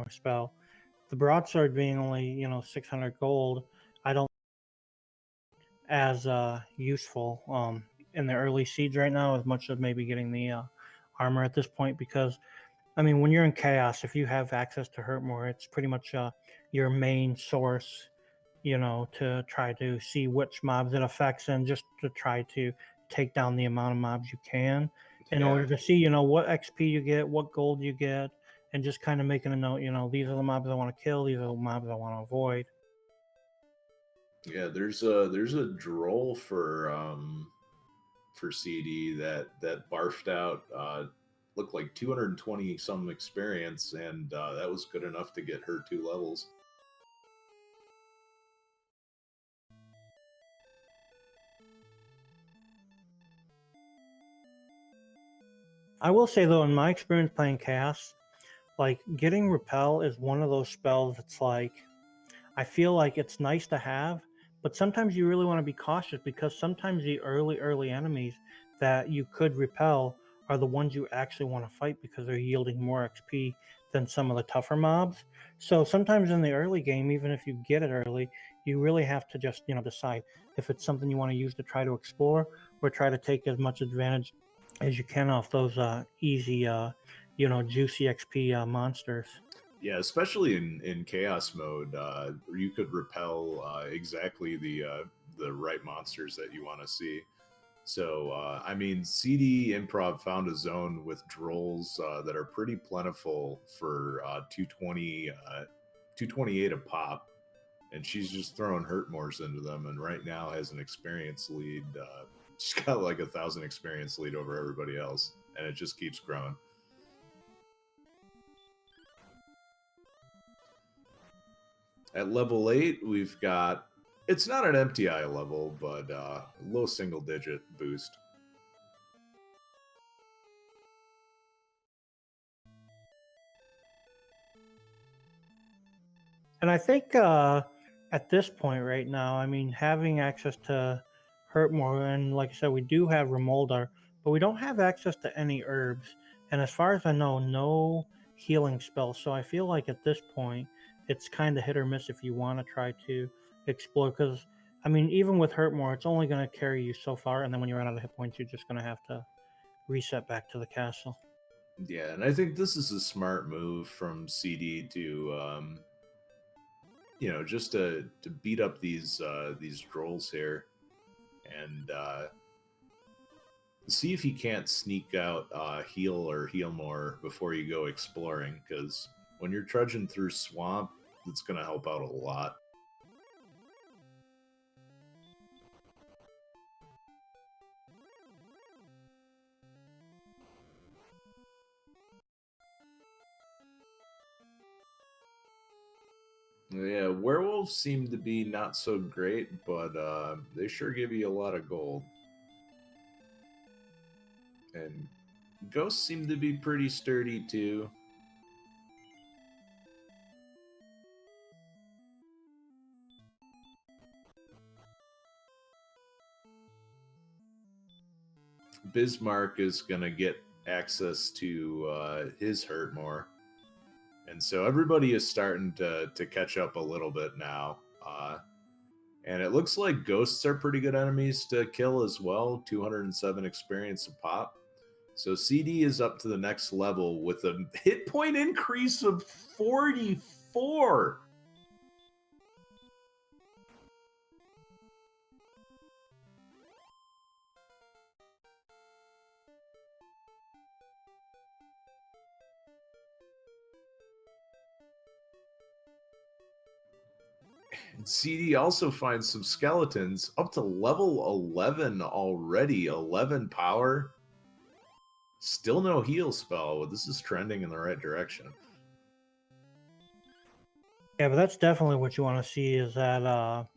more spell. The broadsword being only 600 gold, I don't as useful in the early siege right now as much as maybe getting the armor at this point, because I mean, when you're in chaos, if you have access to hurt more, it's pretty much your main source, to try to see which mobs it affects and just to try to take down the amount of mobs you can in Yeah. order to see, what XP you get, what gold you get, and just kind of making a note, these are the mobs I want to kill, these are the mobs I want to avoid. Yeah, there's a droll for CD that barfed out looked like 220 some experience, and that was good enough to get her 2 levels. I will say though, in my experience playing Chaos, like getting Repel is one of those spells that's like, I feel like it's nice to have, but sometimes you really want to be cautious because sometimes the early enemies that you could repel are the ones you actually want to fight because they're yielding more XP than some of the tougher mobs. So sometimes in the early game, even if you get it early, you really have to just, decide if it's something you want to use to try to explore or try to take as much advantage as you can off those easy, juicy XP monsters. Yeah, especially in chaos mode, you could repel exactly the right monsters that you want to see. So I mean, CD Improv found a zone with drolls that are pretty plentiful for 220, 228 a pop, and she's just throwing Hurtmores into them, and right now has an experience lead. She's got like 1,000 experience lead over everybody else, and it just keeps growing. At level 8, we've got, it's not an MTI level, but low single digit boost. And I think at this point right now, I mean, having access to Hurtmore, and like I said, we do have Remoldar, but we don't have access to any herbs. And as far as I know, no healing spells. So I feel like at this point, it's kind of hit or miss if you want to try to explore. Because, I mean, even with Hurtmore, it's only going to carry you so far. And then when you run out of hit points, you're just going to have to reset back to the castle. Yeah, and I think this is a smart move from CD to just to beat up these trolls here, and see if you can't sneak out heal or heal more before you go exploring, because when you're trudging through swamp, it's going to help out a lot. Yeah, werewolves seem to be not so great, but they sure give you a lot of gold. And ghosts seem to be pretty sturdy too. Bismarck is gonna get access to his hurt more, and so everybody is starting to catch up a little bit now. And it looks like ghosts are pretty good enemies to kill as well. 207 experience a pop. So CD is up to the next level with a hit point increase of 44. And CD also finds some skeletons up to level 11 already. 11 power. Still no heal spell, but this is trending in the right direction. Yeah, but that's definitely what you want to see is that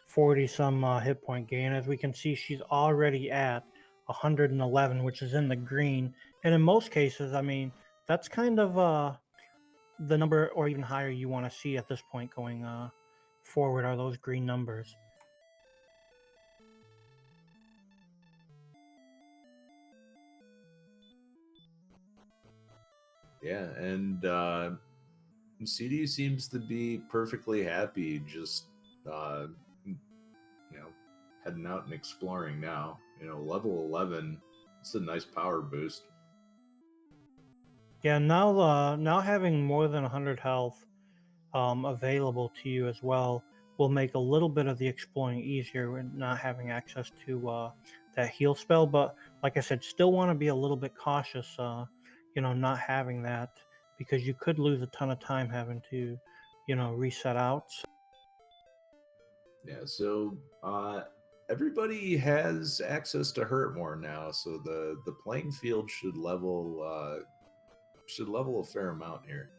40 some hit point gain. As we can see, she's already at 111, which is in the green. And in most cases, I mean, that's kind of the number or even higher you want to see at this point going forward are those green numbers. Yeah, and CD seems to be perfectly happy, just you know, heading out and exploring now. Level 11, it's a nice power boost. Yeah, now having more than 100 health available to you as well will make a little bit of the exploring easier when not having access to that heal spell. But like I said, still want to be a little bit cautious, not having that because you could lose a ton of time having to, reset out. Yeah, so everybody has access to hurt more now, so the playing field should level a fair amount here.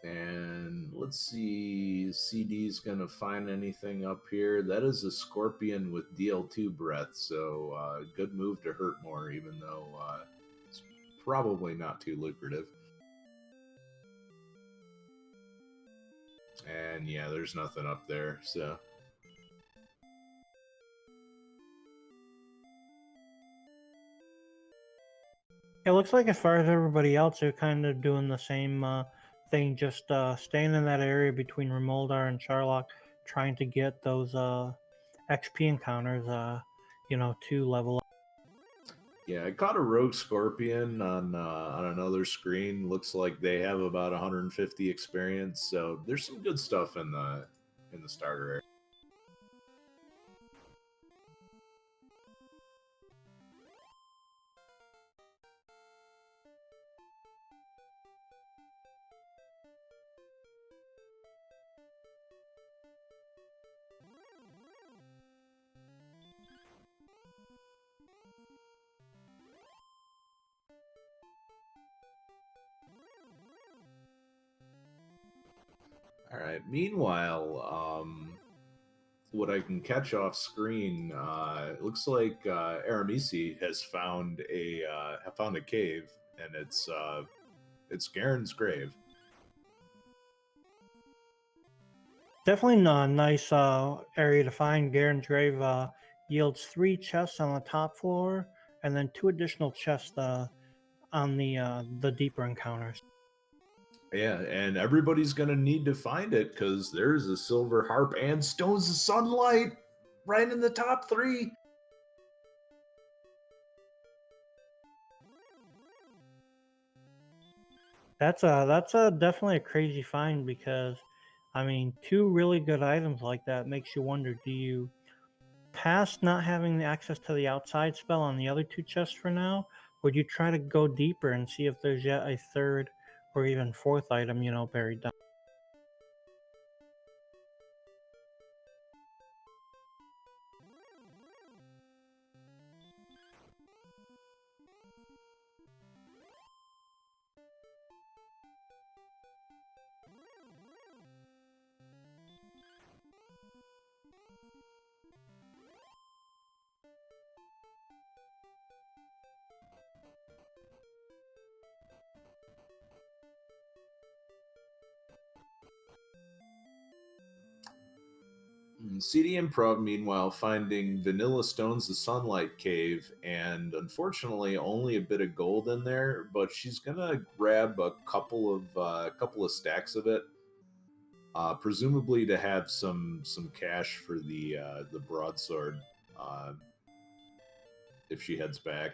And let's see, CD's gonna find anything up here. That is a Scorpion with DL2 breath, so good move to hurt more, even though it's probably not too lucrative. And yeah, there's nothing up there, so. It looks like as far as everybody else, they're kind of doing the same thing, just staying in that area between Remoldar and Charlock, trying to get those XP encounters, to level up. Yeah, I caught a rogue scorpion on another screen. Looks like they have about 150 experience, so there's some good stuff in the starter area. All right. Meanwhile, what I can catch off screen, it looks like Aramisi has found a cave, and it's Garen's grave. Definitely a nice area to find. Garen's Grave yields 3 chests on the top floor, and then 2 additional chests on the deeper encounters. Yeah, and everybody's gonna need to find it because there's a silver harp and stones of sunlight right in the top three. That's a definitely a crazy find because, I mean, 2 really good items like that makes you wonder: do you pass not having the access to the outside spell on the other 2 chests for now? Would you try to go deeper and see if there's yet a third or even fourth item, buried down? CD Improv, meanwhile, finding Vanilla Stones, the Sunlight Cave, and unfortunately only a bit of gold in there. But she's gonna grab a couple of stacks of it, presumably to have some cash for the broadsword uh, if she heads back.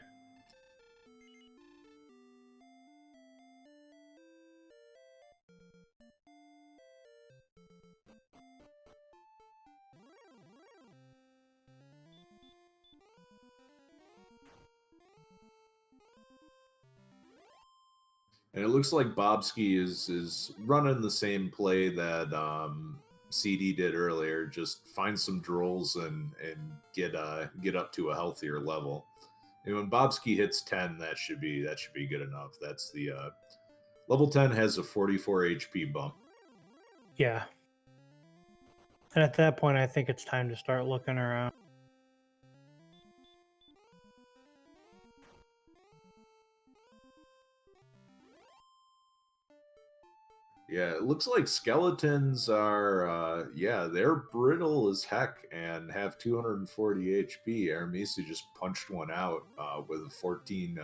And it looks like Bobsky is running the same play that CD did earlier. Just find some drolls and get up to a healthier level. And when Bobsky hits 10, that should be good enough. That's the level 10 has a 44 HP bump. Yeah. And at that point, I think it's time to start looking around. Yeah, it looks like skeletons are, yeah, they're brittle as heck and have 240 HP. Aramisi just punched one out with 14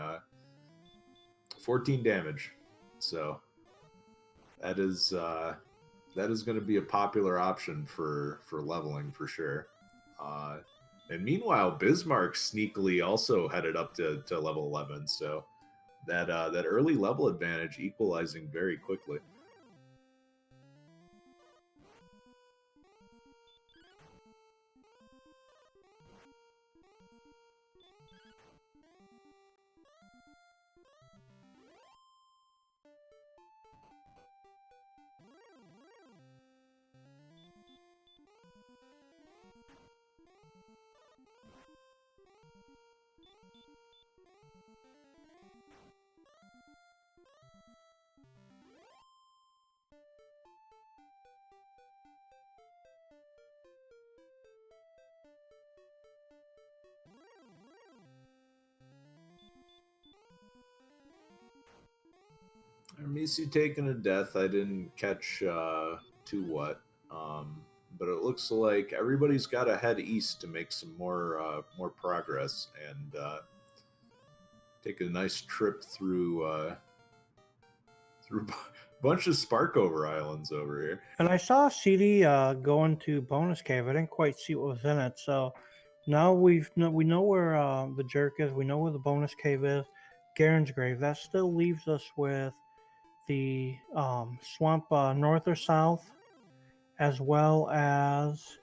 damage. So that is going to be a popular option for leveling for sure. Uh, and meanwhile, Bismarck sneakily also headed up to level 11. So that early level advantage equalizing very quickly. Misu taking a death. I didn't catch to what, but it looks like everybody's got to head east to make some more progress and take a nice trip through a bunch of Sparkover islands over here. And I saw CD go into bonus cave. I didn't quite see what was in it, so now we know where the jerk is. We know where the bonus cave is. Garen's grave. That still leaves us with the swamp north or south, as well as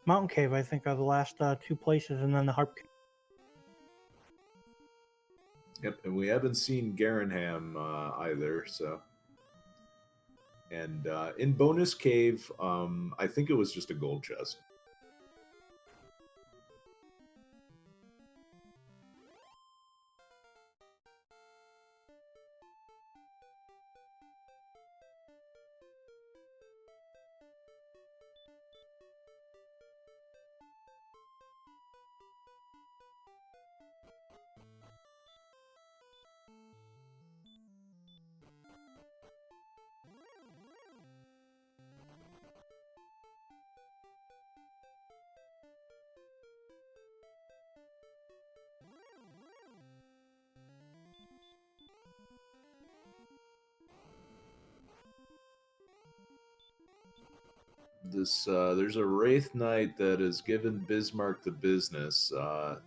mountain cave. I think are the last two places, and then the harp cave. Yep, and we haven't seen Garenham either, so. And in bonus cave, I think it was just a gold chest. This there's a Wraith Knight that has given Bismarck the business. A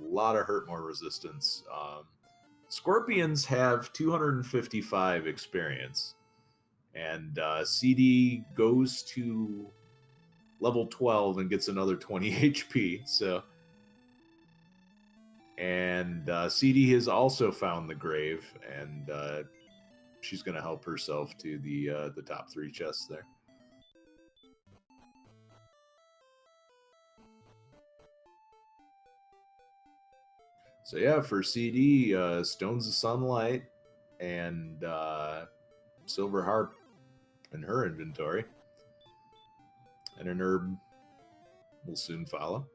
lot of hurt more resistance. Scorpions have 255 experience, and CD goes to level 12 and gets another 20 HP. So, and CD has also found the grave, and she's going to help herself to the top three chests there. So yeah, for CD, Stones of Sunlight and Silver Harp in her inventory. And an herb will soon follow.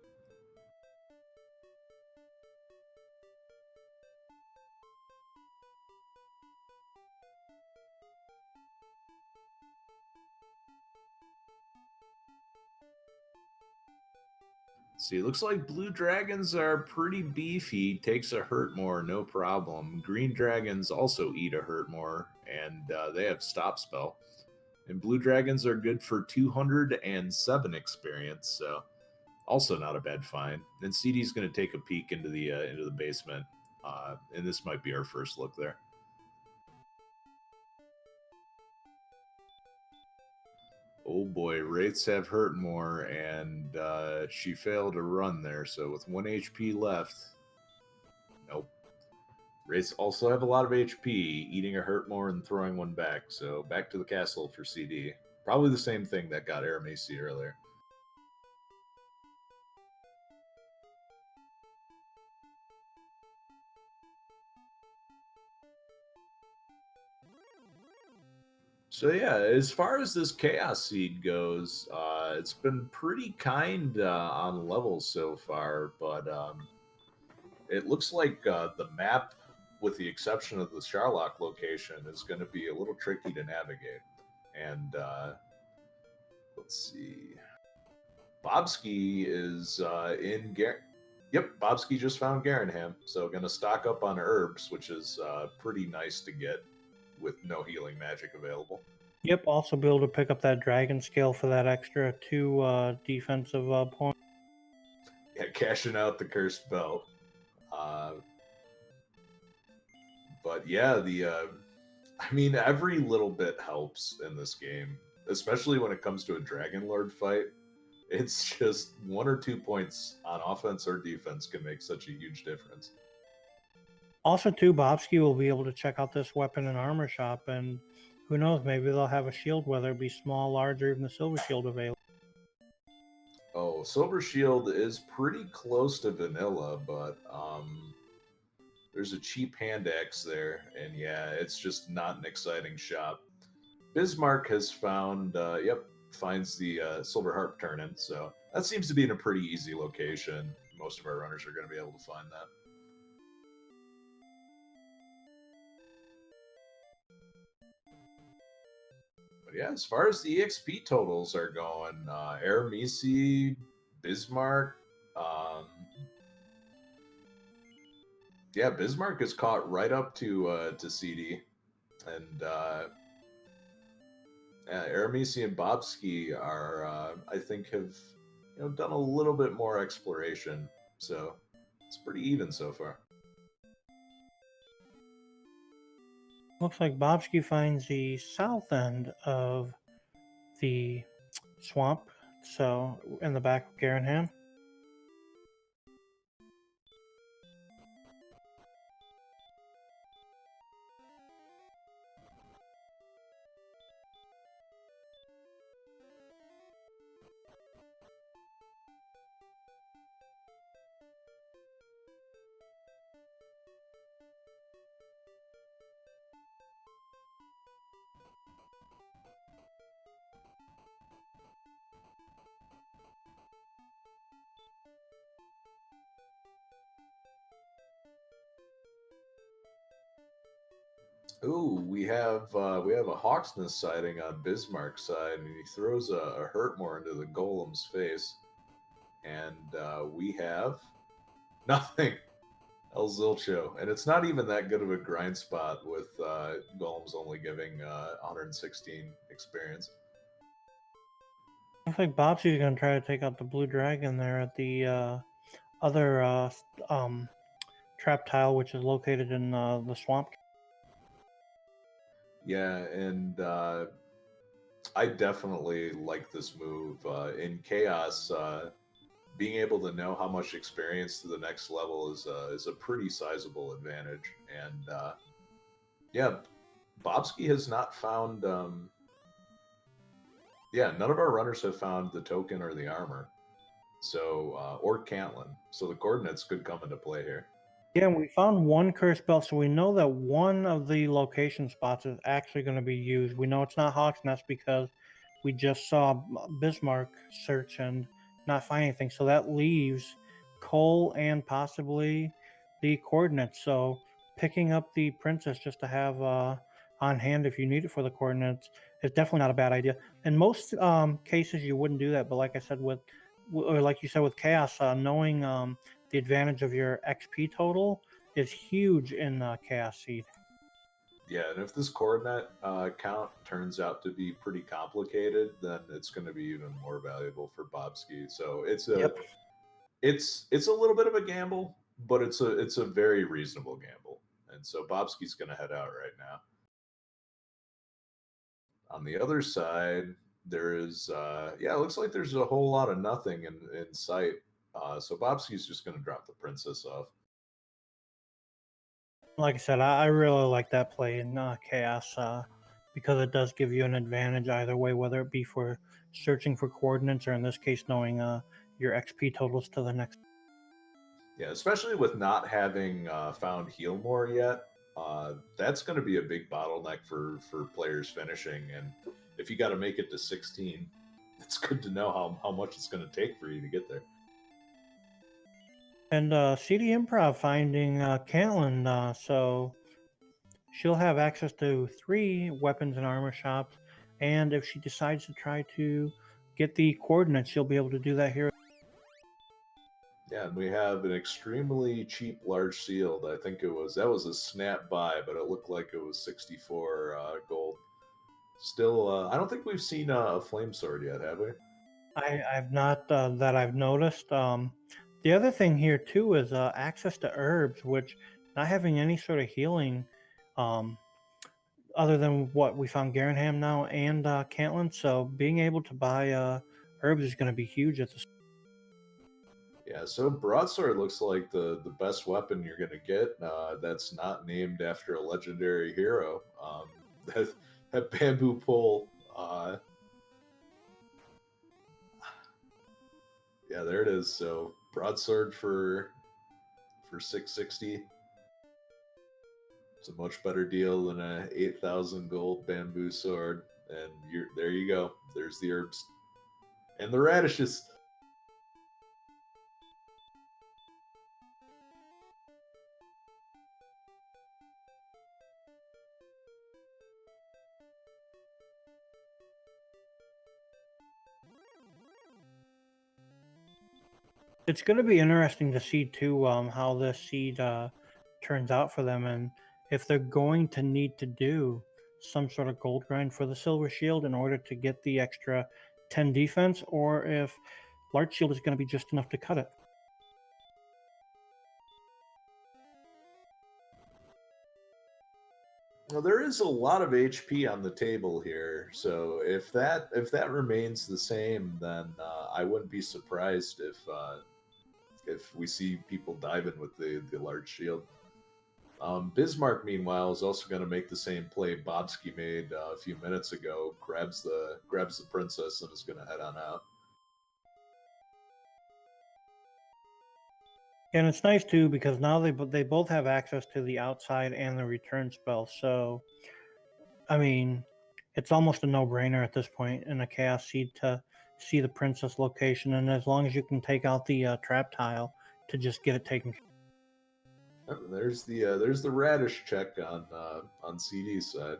See, it looks like blue dragons are pretty beefy. Takes a hurt more, no problem. Green dragons also eat a hurt more, and they have stop spell. And blue dragons are good for 207 experience, so also not a bad find. And CD's going to take a peek into the basement, and this might be our first look there. Oh boy, Wraiths have hurt more, and she failed to run there. So with 1 HP left, nope. Wraiths also have a lot of HP, eating a hurt more and throwing one back. So back to the castle for CD. Probably the same thing that got Aramisi earlier. So yeah, as far as this Chaos Seed goes, it's been pretty kind on levels so far, but it looks like the map, with the exception of the Charlock location, is going to be a little tricky to navigate. And let's see, Bobski is in Yep, Bobski just found Garanham, so gonna stock up on herbs, which is pretty nice to get with no healing magic available. Yep, also be able to pick up that dragon scale for that extra 2 defensive points. Yeah, cashing out the cursed belt. Uh, but yeah, I mean, every little bit helps in this game, especially when it comes to a Dragon Lord fight. It's just 1 or 2 points on offense or defense can make such a huge difference. Also, too, Bobski will be able to check out this weapon and armor shop, and who knows, maybe they'll have a shield, whether it be small, large, or even the silver shield available. Oh, Silver Shield is pretty close to vanilla, but there's a cheap hand axe there, and yeah, it's just not an exciting shop. Bismarck has found, finds the Silver Harp turn-in, so that seems to be in a pretty easy location. Most of our runners are going to be able to find that. But yeah, as far as the EXP totals are going, Aramisi, Bismarck, yeah, Bismarck is caught right up to CD, and Aramisi and Bobski are, I think, have done a little bit more exploration, so it's pretty even so far. Looks like Bobski finds the south end of the swamp, so in the back of Garanham. Ooh, we have a Hawksness sighting on Bismarck's side, and he throws a Hurtmore into the Golem's face, and we have nothing. El Zilcho, and it's not even that good of a grind spot with Golems only giving 116 experience. Looks like Bobski's going to try to take out the blue dragon there at the other trap tile, which is located in the swamp. Yeah, and I definitely like this move. In Chaos, being able to know how much experience to the next level is a pretty sizable advantage. And yeah, Bobski has not found. Yeah, none of our runners have found the token or the armor. So or Cantlin. So the coordinates could come into play here. Yeah, we found one curse belt, so we know that one of the location spots is actually going to be used. We know it's not Hawk's Nest because we just saw Bismarck search and not find anything. So that leaves Cole and possibly the coordinates. So picking up the princess just to have on hand if you need it for the coordinates is definitely not a bad idea. In most cases, you wouldn't do that, but like I said, or like you said with Chaos, knowing the advantage of your XP total is huge in Chaos Seed. Yeah, and if this coordinate count turns out to be pretty complicated, then it's going to be even more valuable for Bobski. So it's a Yep. it's a little bit of a gamble, but it's a very reasonable gamble. And so Bobski's going to head out right now. On the other side, there is it looks like there's a whole lot of nothing in sight. So Bobski's just going to drop the princess off. Like I said, I really like that play in Chaos because it does give you an advantage either way, whether it be for searching for coordinates or in this case, knowing your XP totals to the next. Yeah, especially with not having found Healmore yet, that's going to be a big bottleneck for players finishing. And if you got to make it to 16, it's good to know how much it's going to take for you to get there. And CD Improv finding Cantlin, so she'll have access to 3 weapons and armor shops and if she decides to try to get the coordinates, she'll be able to do that here. Yeah, and we have an extremely cheap large shield. I think that was a snap buy, but it looked like it was 64 gold. Still, I don't think we've seen a flame sword yet, have we? I've not that I've noticed. The other thing here too is access to herbs, which not having any sort of healing, um, other than what we found Garanham now and Cantland. So being able to buy herbs is going to be huge at this. Yeah, so broadsword looks like the best weapon you're gonna get. That's not named after a legendary hero. That that bamboo pole. Yeah, there it is. So broadsword for 660. It's a much better deal than a 8,000 gold bamboo sword. And there you go. There's the herbs and the radishes. It's going to be interesting to see too how this seed turns out for them, and if they're going to need to do some sort of gold grind for the silver shield in order to get the extra 10 defense, or if large shield is going to be just enough to cut it. Well, there is a lot of HP on the table here, so if that remains the same, then I wouldn't be surprised if we see people diving with the large shield. Bismarck, meanwhile, is also going to make the same play Bobsky made a few minutes ago. Grabs the princess and is going to head on out. And it's nice too because now they both have access to the outside and the return spell. So, I mean, it's almost a no-brainer at this point in a chaos seed to see the princess location, and as long as you can take out the trap tile to just get it taken. Oh, there's the radish check on CD's side.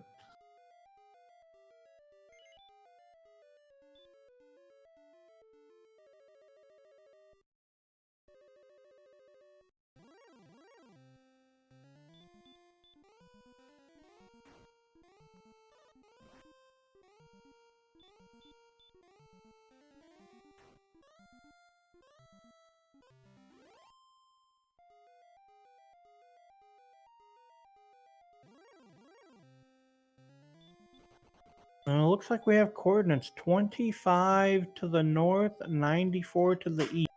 And it looks like we have coordinates 25 to the north, 94 to the east.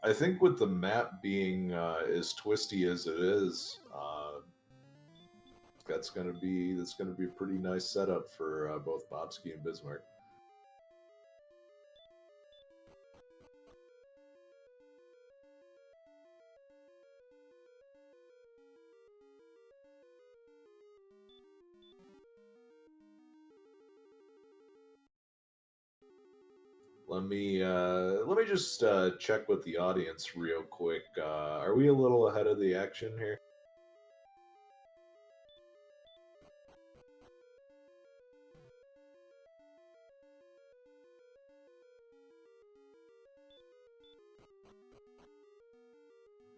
I think with the map being as twisty as it is, that's gonna be a pretty nice setup for both Bobsky and Bismarck. Let me just check with the audience real quick. Are we a little ahead of the action here?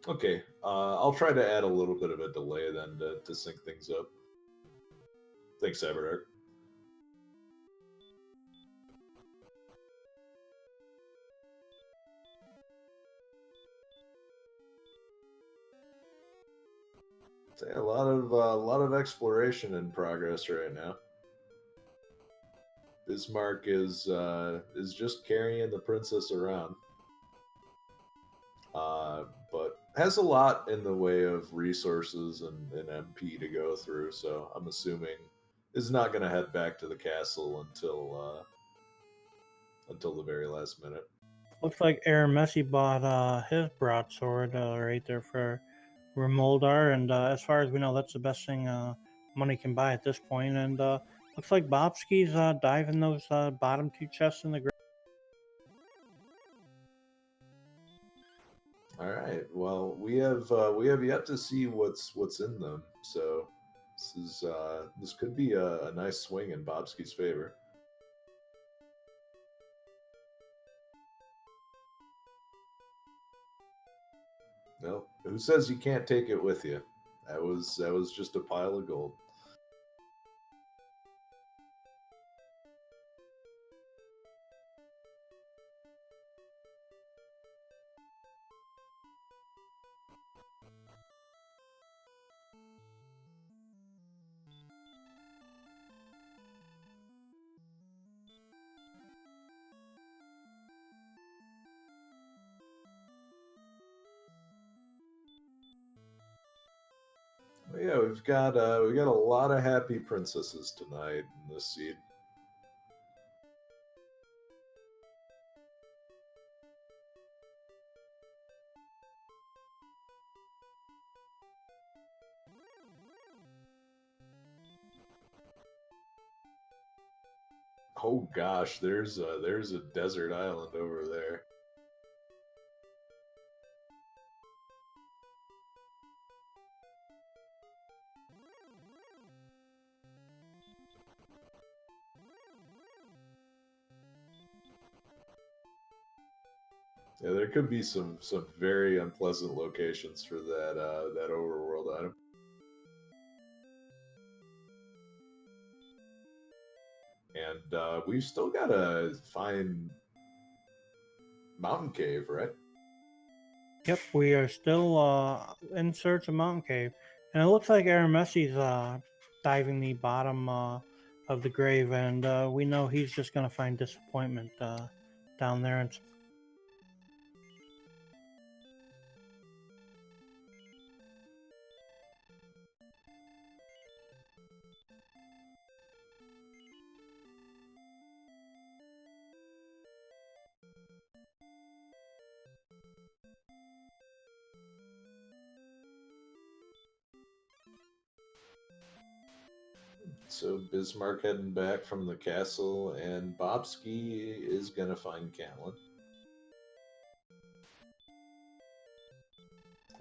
Okay, I'll try to add a little bit of a delay then to sync things up. Thanks, Cyberdark. So, yeah, a lot of exploration in progress right now. Bismarck is just carrying the princess around, but has a lot in the way of resources and MP to go through. So I'm assuming is not going to head back to the castle until the very last minute. Looks like Aaron Messi bought his broadsword right there for Remoldar, and as far as we know, that's the best thing money can buy at this point. And looks like Bobsky's diving those bottom two chests in the ground. All right. Well, we have yet to see what's in them. So this could be a nice swing in Bobsky's favor. No, who says you can't take it with you? That was just a pile of gold. Well, yeah, we got a lot of happy princesses tonight in this seed. Oh gosh, there's a desert island over there. Yeah, there could be some very unpleasant locations for that overworld item. And we've still got to find Mountain Cave, right? Yep, we are still in search of Mountain Cave, and it looks like Aramessi's diving the bottom of the grave, and we know he's just going to find disappointment down there. And So Bismarck heading back from the castle, and Bobsky is gonna find Catelyn,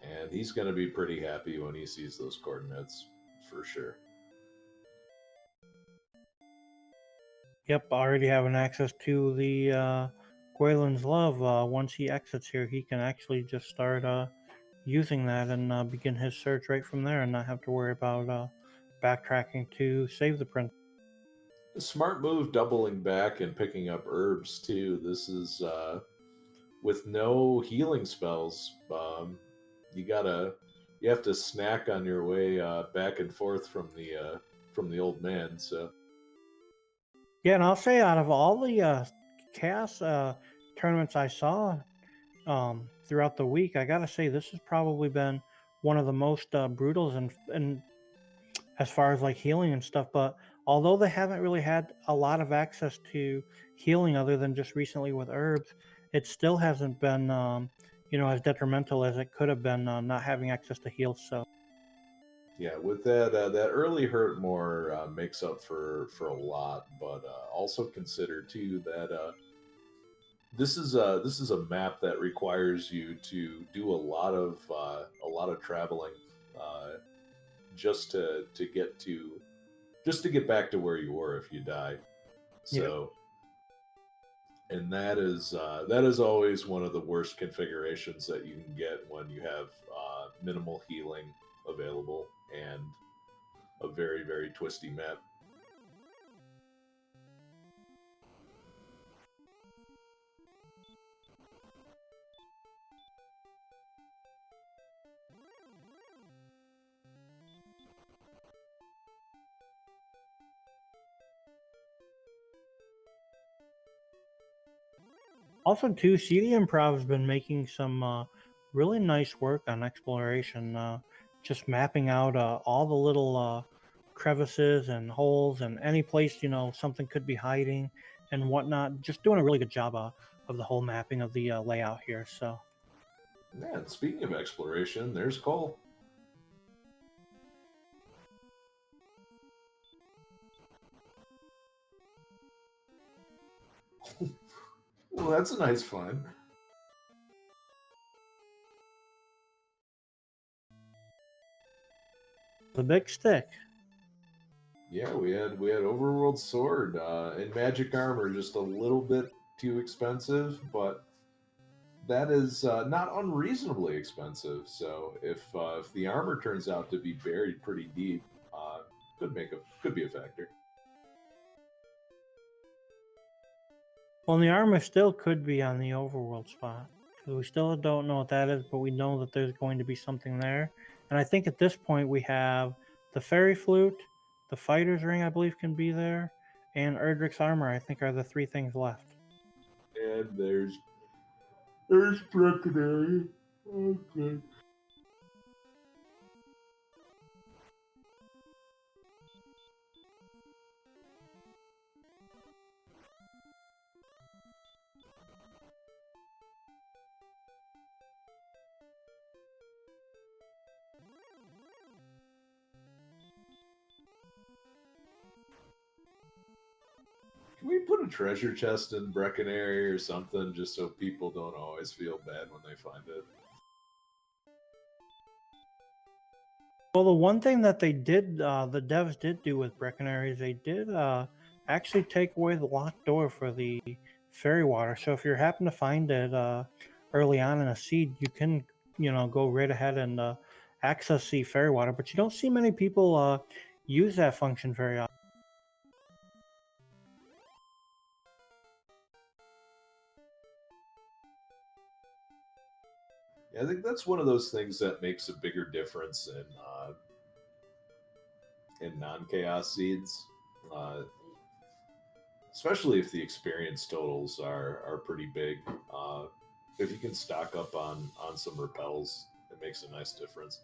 and he's gonna be pretty happy when he sees those coordinates, for sure. yep, already having access to the Gwaelin's Love. Once he exits here, he can actually just start using that and begin his search right from there, and not have to worry about backtracking to save the prince. A smart move, doubling back and picking up herbs too. This is with no healing spells. You have to snack on your way back and forth from the old man. So Yeah, and I'll say out of all the chaos tournaments I saw throughout the week, I gotta say this has probably been one of the most brutals and as far as like healing and stuff. But although they haven't really had a lot of access to healing other than just recently with herbs, it still hasn't been as detrimental as it could have been not having access to heals. So yeah, with that early hurt more makes up for a lot, but also consider too that this is a map that requires you to do a lot of traveling uh, just to get back to where you were if you die. yeah. So, and that is always one of the worst configurations that you can get when you have minimal healing available and a very twisty map. Also, too, CD Improv has been making some really nice work on exploration, just mapping out all the little crevices and holes and any place something could be hiding and whatnot. Just doing a really good job of the whole mapping of the layout here. So, Man, speaking of exploration, there's Cole. Well, that's a nice find. The big stick. Yeah, we had Overworld Sword and Magic Armor, just a little bit too expensive, but that is not unreasonably expensive. So if the armor turns out to be buried pretty deep, uh, could be a factor. Well, the armor still could be on the overworld spot. Because we still don't know what that is, but we know that there's going to be something there. And I think at this point we have the fairy flute, the fighter's ring, I believe, can be there, and Erdrick's armor, I think, are the three things left. And there's Breckenary. Okay. Can we put a treasure chest in Breckenary or something, just so people don't always feel bad when they find it? Well, the one thing that they did, the devs did do with Breckenary is they did actually take away the locked door for the fairy water. So if you happen to find it early on in a seed, you can, go right ahead and access the fairy water. But you don't see many people use that function very often. Yeah, I think that's one of those things that makes a bigger difference in non-chaos seeds, uh, especially if the experience totals are pretty big. If you can stock up on some repels, it makes a nice difference.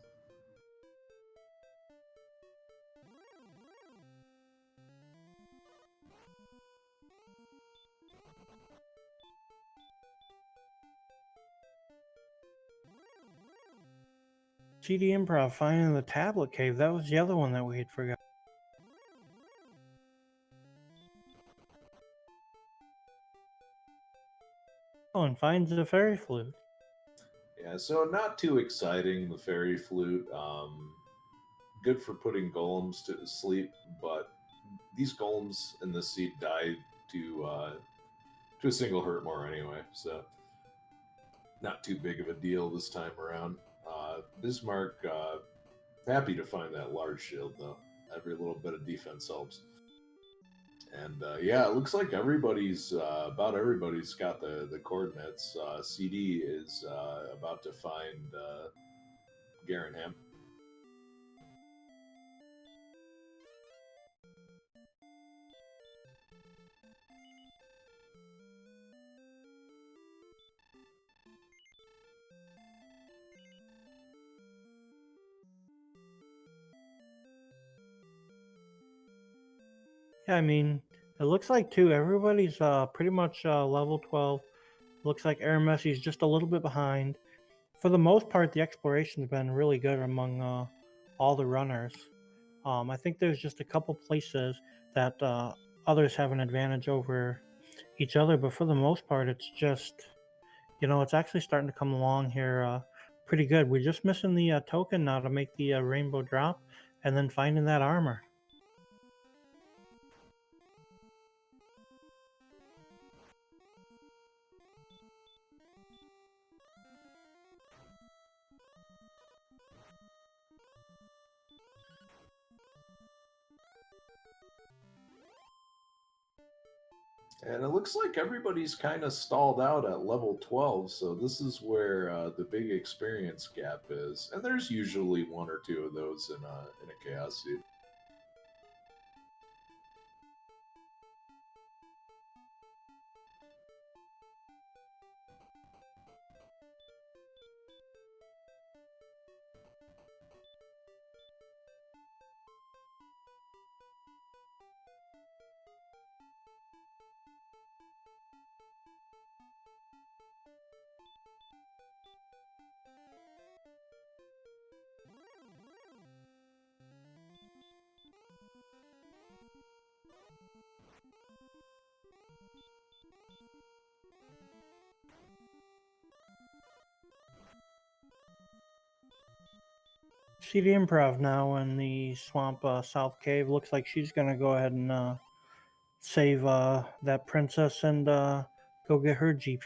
CD Improv finding the tablet cave, that was the other one that we had forgot. Oh, and finds the fairy flute. Yeah, so not too exciting. The fairy flute, good for putting golems to sleep, but these golems in this seed die to a single hurt more anyway. So not too big of a deal this time around. Bismarck, happy to find that large shield though. Every little bit of defense helps. And yeah, it looks like about everybody's got the coordinates. CD is about to find Garenham. Yeah, I mean, it looks like too, everybody's pretty much level 12. Looks like Aramessi's just a little bit behind. For the most part, the exploration's been really good among all the runners. I think there's just a couple places that others have an advantage over each other, but for the most part, it's just, it's actually starting to come along here pretty good. We're just missing the token now to make the rainbow drop and then finding that armor. And it looks like everybody's kind of stalled out at level 12, so this is where the big experience gap is. And there's usually one or two of those in a chaos seed. CD Improv now in the swamp south cave. Looks like she's gonna go ahead and save that princess and go get her GP.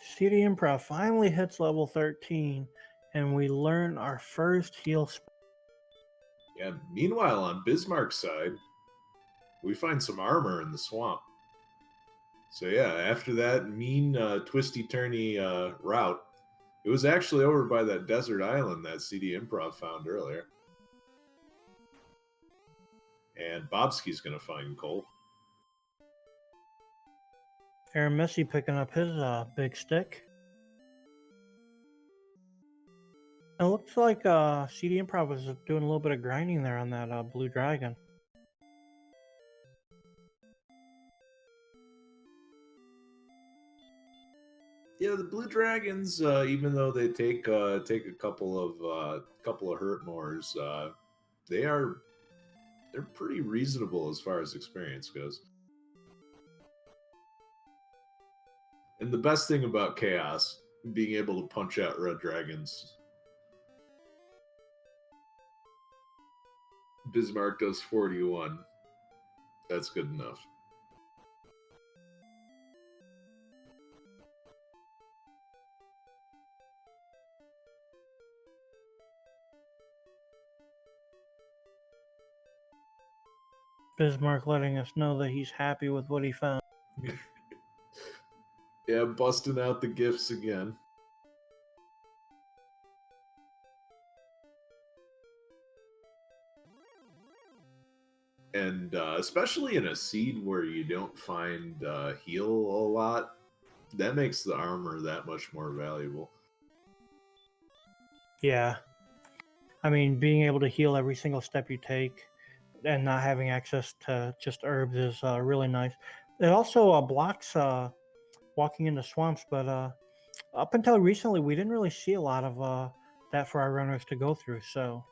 CD Improv finally hits level 13, and we learn our first heal spell. Yeah. Meanwhile, on Bismarck's side, we find some armor in the swamp. So yeah, after that mean twisty turny route, it was actually over by that desert island that CD Improv found earlier. And Bobsky's gonna find Cole. Aaron Missy picking up his big stick. It looks like CD Improv was doing a little bit of grinding there on that blue dragon. Yeah, the blue dragons, even though they take a couple of hurt mores, they're pretty reasonable as far as experience goes. And the best thing about Chaos, being able to punch out red dragons. Bismarck does 41. That's good enough. Bismarck letting us know that he's happy with what he found. Yeah, busting out the gifts again. And especially in a seed where you don't find heal a lot, that makes the armor that much more valuable. Yeah. I mean, being able to heal every single step you take and not having access to just herbs is really nice. It also blocks walking into swamps, but up until recently, we didn't really see a lot of that for our runners to go through. So,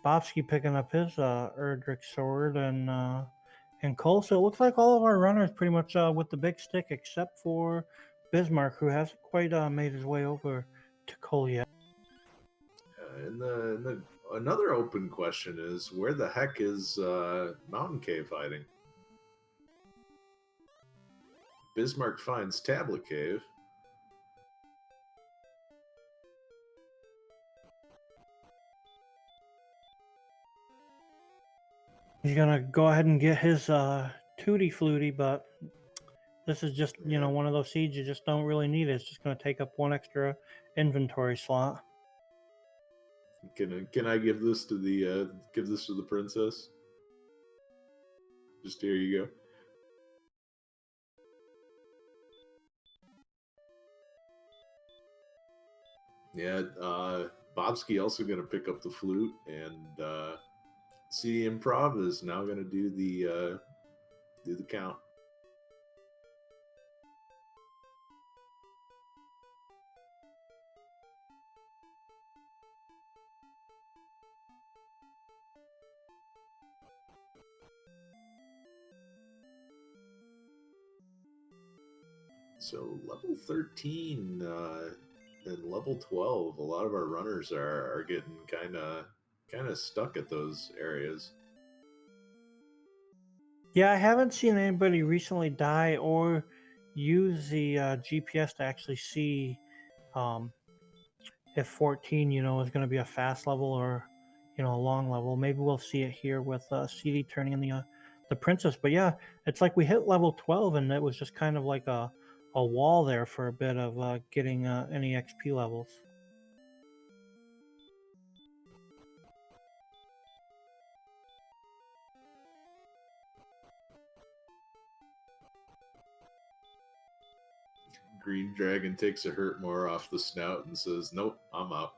Bobsky picking up his Erdrick sword and Cole. So it looks like all of our runners pretty much with the big stick, except for Bismarck, who hasn't quite made his way over to Cole yet. Another open question is, where the heck is Mountain Cave hiding? Bismarck finds Tablet Cave. He's gonna go ahead and get his Tootie Flutie, but this is just one of those seeds you just don't really need. It's just gonna take up one extra inventory slot. Can I give this to the princess? Just here you go. Yeah, Bobsky also going to pick up the flute, and CD Improv is now going to do the count. So level 13 and level 12, a lot of our runners are getting kind of stuck at those areas. Yeah, I haven't seen anybody recently die or use the GPS to actually see if 14, is going to be a fast level or, a long level. Maybe we'll see it here with CD turning in the princess. But yeah, it's like we hit level 12 and it was just kind of like a wall there for a bit of getting any XP levels. Green Dragon takes a hurt more off the snout and says, "Nope, I'm out."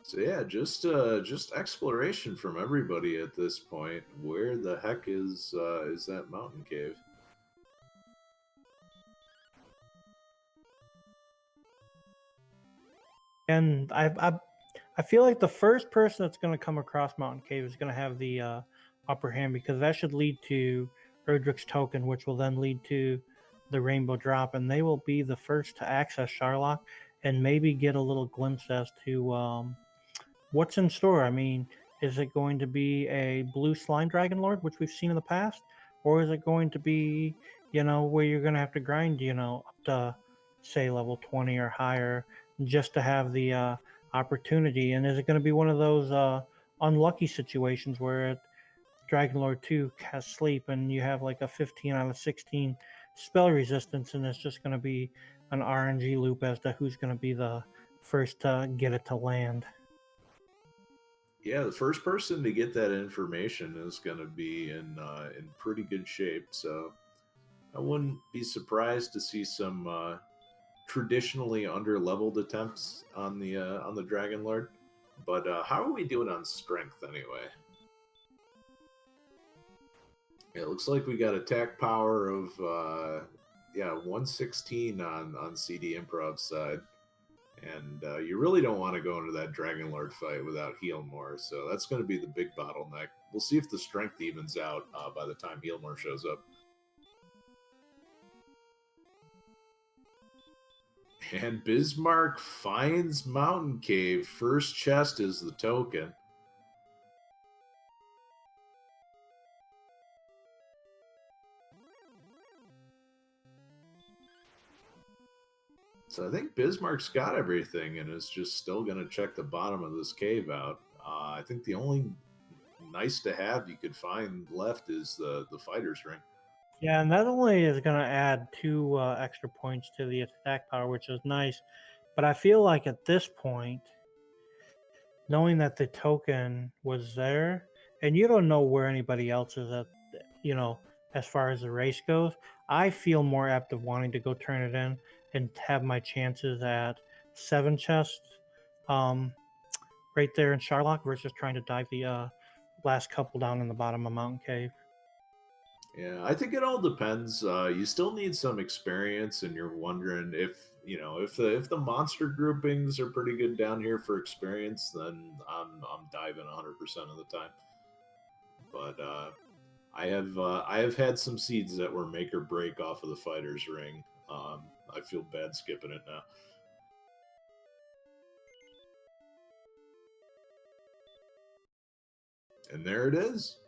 So yeah, just exploration from everybody at this point. Where the heck is that mountain cave? And I feel like the first person that's going to come across Mountain Cave is going to have the upper hand, because that should lead to Erdrick's token, which will then lead to the Rainbow Drop, and they will be the first to access Sharlock and maybe get a little glimpse as to what's in store. I mean, is it going to be a blue slime dragon lord, which we've seen in the past, or is it going to be, where you're going to have to grind, up to say level 20 or higher just to have the opportunity? And is it going to be one of those unlucky situations where Dragon Lord 2 has sleep and you have like a 15 out of 16 spell resistance, and it's just going to be an RNG loop as to who's going to be the first to get it to land? Yeah, the first person to get that information is going to be in pretty good shape. So I wouldn't be surprised to see some traditionally under-leveled attempts on the Dragon Lord. But how are we doing on strength anyway? It looks like we got attack power of yeah, 116 on CD Improv side. And you really don't want to go into that Dragon Lord fight without Healmore, so that's going to be the big bottleneck. We'll see if the strength evens out by the time Healmore shows up. And Bismarck finds Mountain Cave. First chest is the token. So I think Bismarck's got everything and is just still going to check the bottom of this cave out. I think the only nice to have you could find left is the fighter's ring. Yeah, and that only is going to add 2 extra points to the attack power, which is nice. But I feel like at this point, knowing that the token was there, and you don't know where anybody else is at, you know, as far as the race goes, I feel more apt of wanting to go turn it in and have my chances at 7 chests um, right there in Charlock versus trying to dive the last couple down in the bottom of Mountain Cave. Yeah, I think it all depends. You still need some experience, and you're wondering if if the monster groupings are pretty good down here for experience, then I'm diving 100% of the time. But I have had some seeds that were make or break off of the fighter's ring. I feel bad skipping it now. And there it is.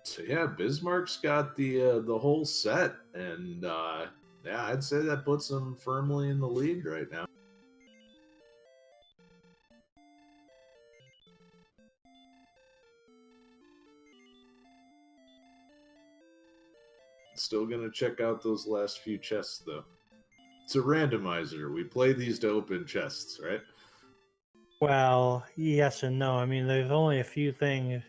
So yeah, Bismarck's got the whole set, and yeah, I'd say that puts him firmly in the lead right now. Still gonna check out those last few chests though. It's a randomizer. We play these to open chests, right? Well, yes and no. I mean, there's only a few things.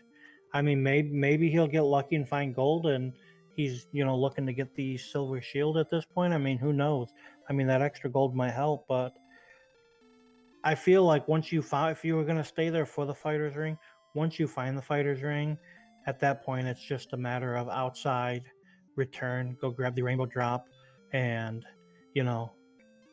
I mean, maybe he'll get lucky and find gold, and he's looking to get the silver shield at this point. I mean, who knows? I mean, that extra gold might help, but I feel like once you find, if you were gonna stay there for the fighter's ring, once you find the fighter's ring, at that point it's just a matter of outside, return, go grab the rainbow drop, and you know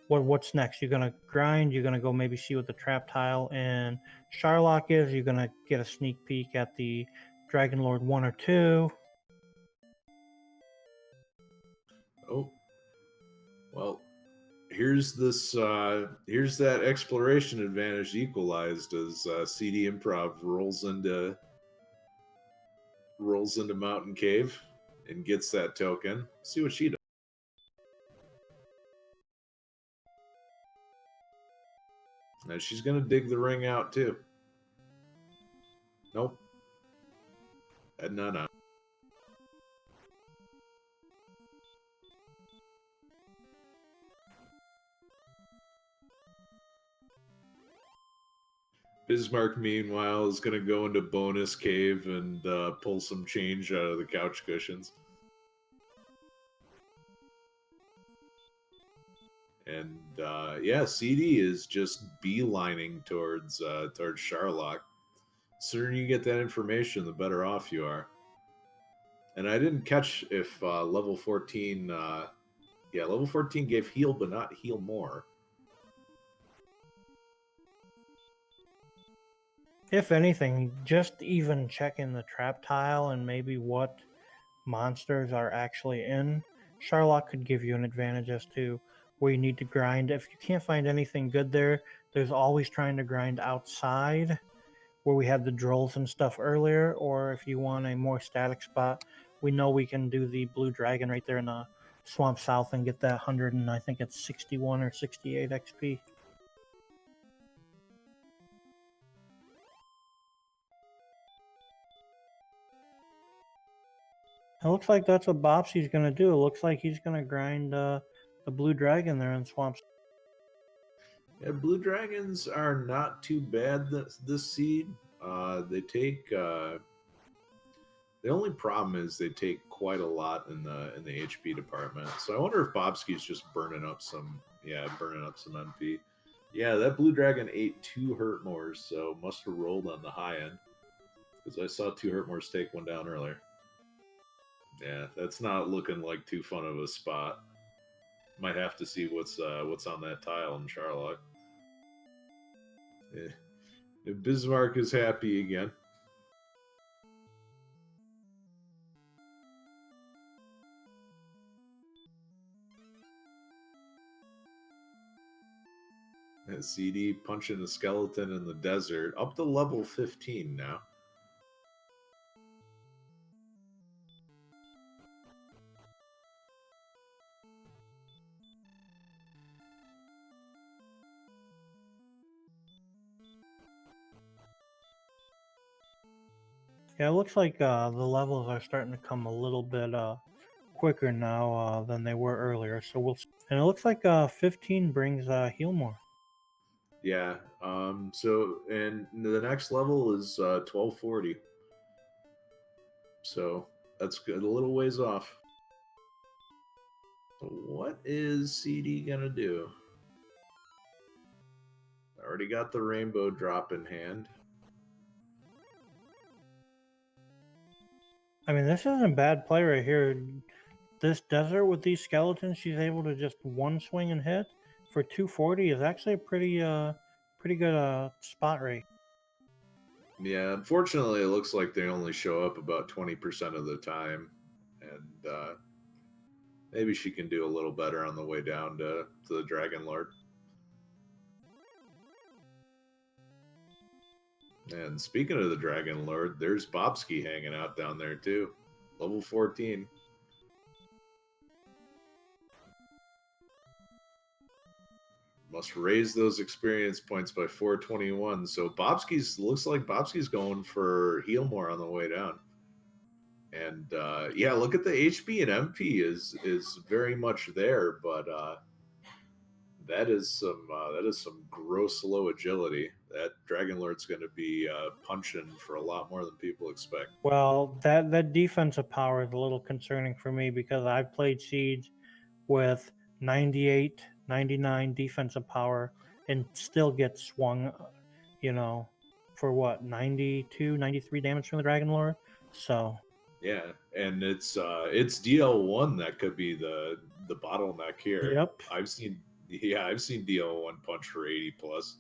what's next? You're gonna grind. You're gonna go maybe see what the trap tile in Charlock is. You're gonna get a sneak peek at the Dragon Lord 1 or 2. Oh, well, here's that exploration advantage equalized as CD Improv rolls into Mountain Cave and gets that token. See what she does. Now she's gonna dig the ring out too. Nope. No. Bismarck, meanwhile, is going to go into bonus cave and pull some change out of the couch cushions. And yeah, CD is just beelining towards Charlock. Sooner you get that information, the better off you are. And I didn't catch if level 14, level 14 gave heal, but not heal more. If anything, just even checking the trap tile and maybe what monsters are actually in Charlock could give you an advantage as to where you need to grind. If you can't find anything good there, there's always trying to grind outside where we had the drolls and stuff earlier, or if you want a more static spot, we know we can do the blue dragon right there in the swamp south and get that 100 and I think it's 61 or 68 XP. It looks like that's what Bopsy's going to do. It looks like he's going to grind the blue dragon there in swamps. Yeah, blue dragons are not too bad this seed. They take the only problem is they take quite a lot in the HP department. So I wonder if Bobsky's just burning up some MP. Yeah, that blue dragon ate 2 Hurtmores, so must have rolled on the high end. Because I saw 2 Hurtmores take one down earlier. Yeah, that's not looking like too fun of a spot. Might have to see what's on that tile in Charlotte. Yeah. Bismarck is happy again. And CD punching a skeleton in the desert, up to level 15 now. Yeah, it looks like the levels are starting to come a little bit quicker now than they were earlier. So and it looks like 15 brings heal more. Yeah. So and the next level is 1240. So that's good. A little ways off. So what is CD gonna do? Already got the rainbow drop in hand. I mean, this isn't bad play right here. This desert with these skeletons, she's able to just one swing and hit for 240 is actually a pretty good spot rate. Yeah, unfortunately, it looks like they only show up about 20% of the time, and maybe she can do a little better on the way down to the Dragon Lord. And speaking of the Dragon Lord, there's Bobsky hanging out down there too, level 14. Must raise those experience points by 421. So looks like Bobsky's going for heal more on the way down. And yeah, look at the HP and MP is very much there, but that is some gross low agility. That Dragon Lord's going to be punching for a lot more than people expect. Well, that defensive power is a little concerning for me because I've played Siege with 98, 99 defensive power and still get swung, for what, 92, 93 damage from the Dragon Lord. So yeah, and it's DL1 that could be the bottleneck here. Yep. I've seen Yeah, I've seen DL1 punch for 80 plus.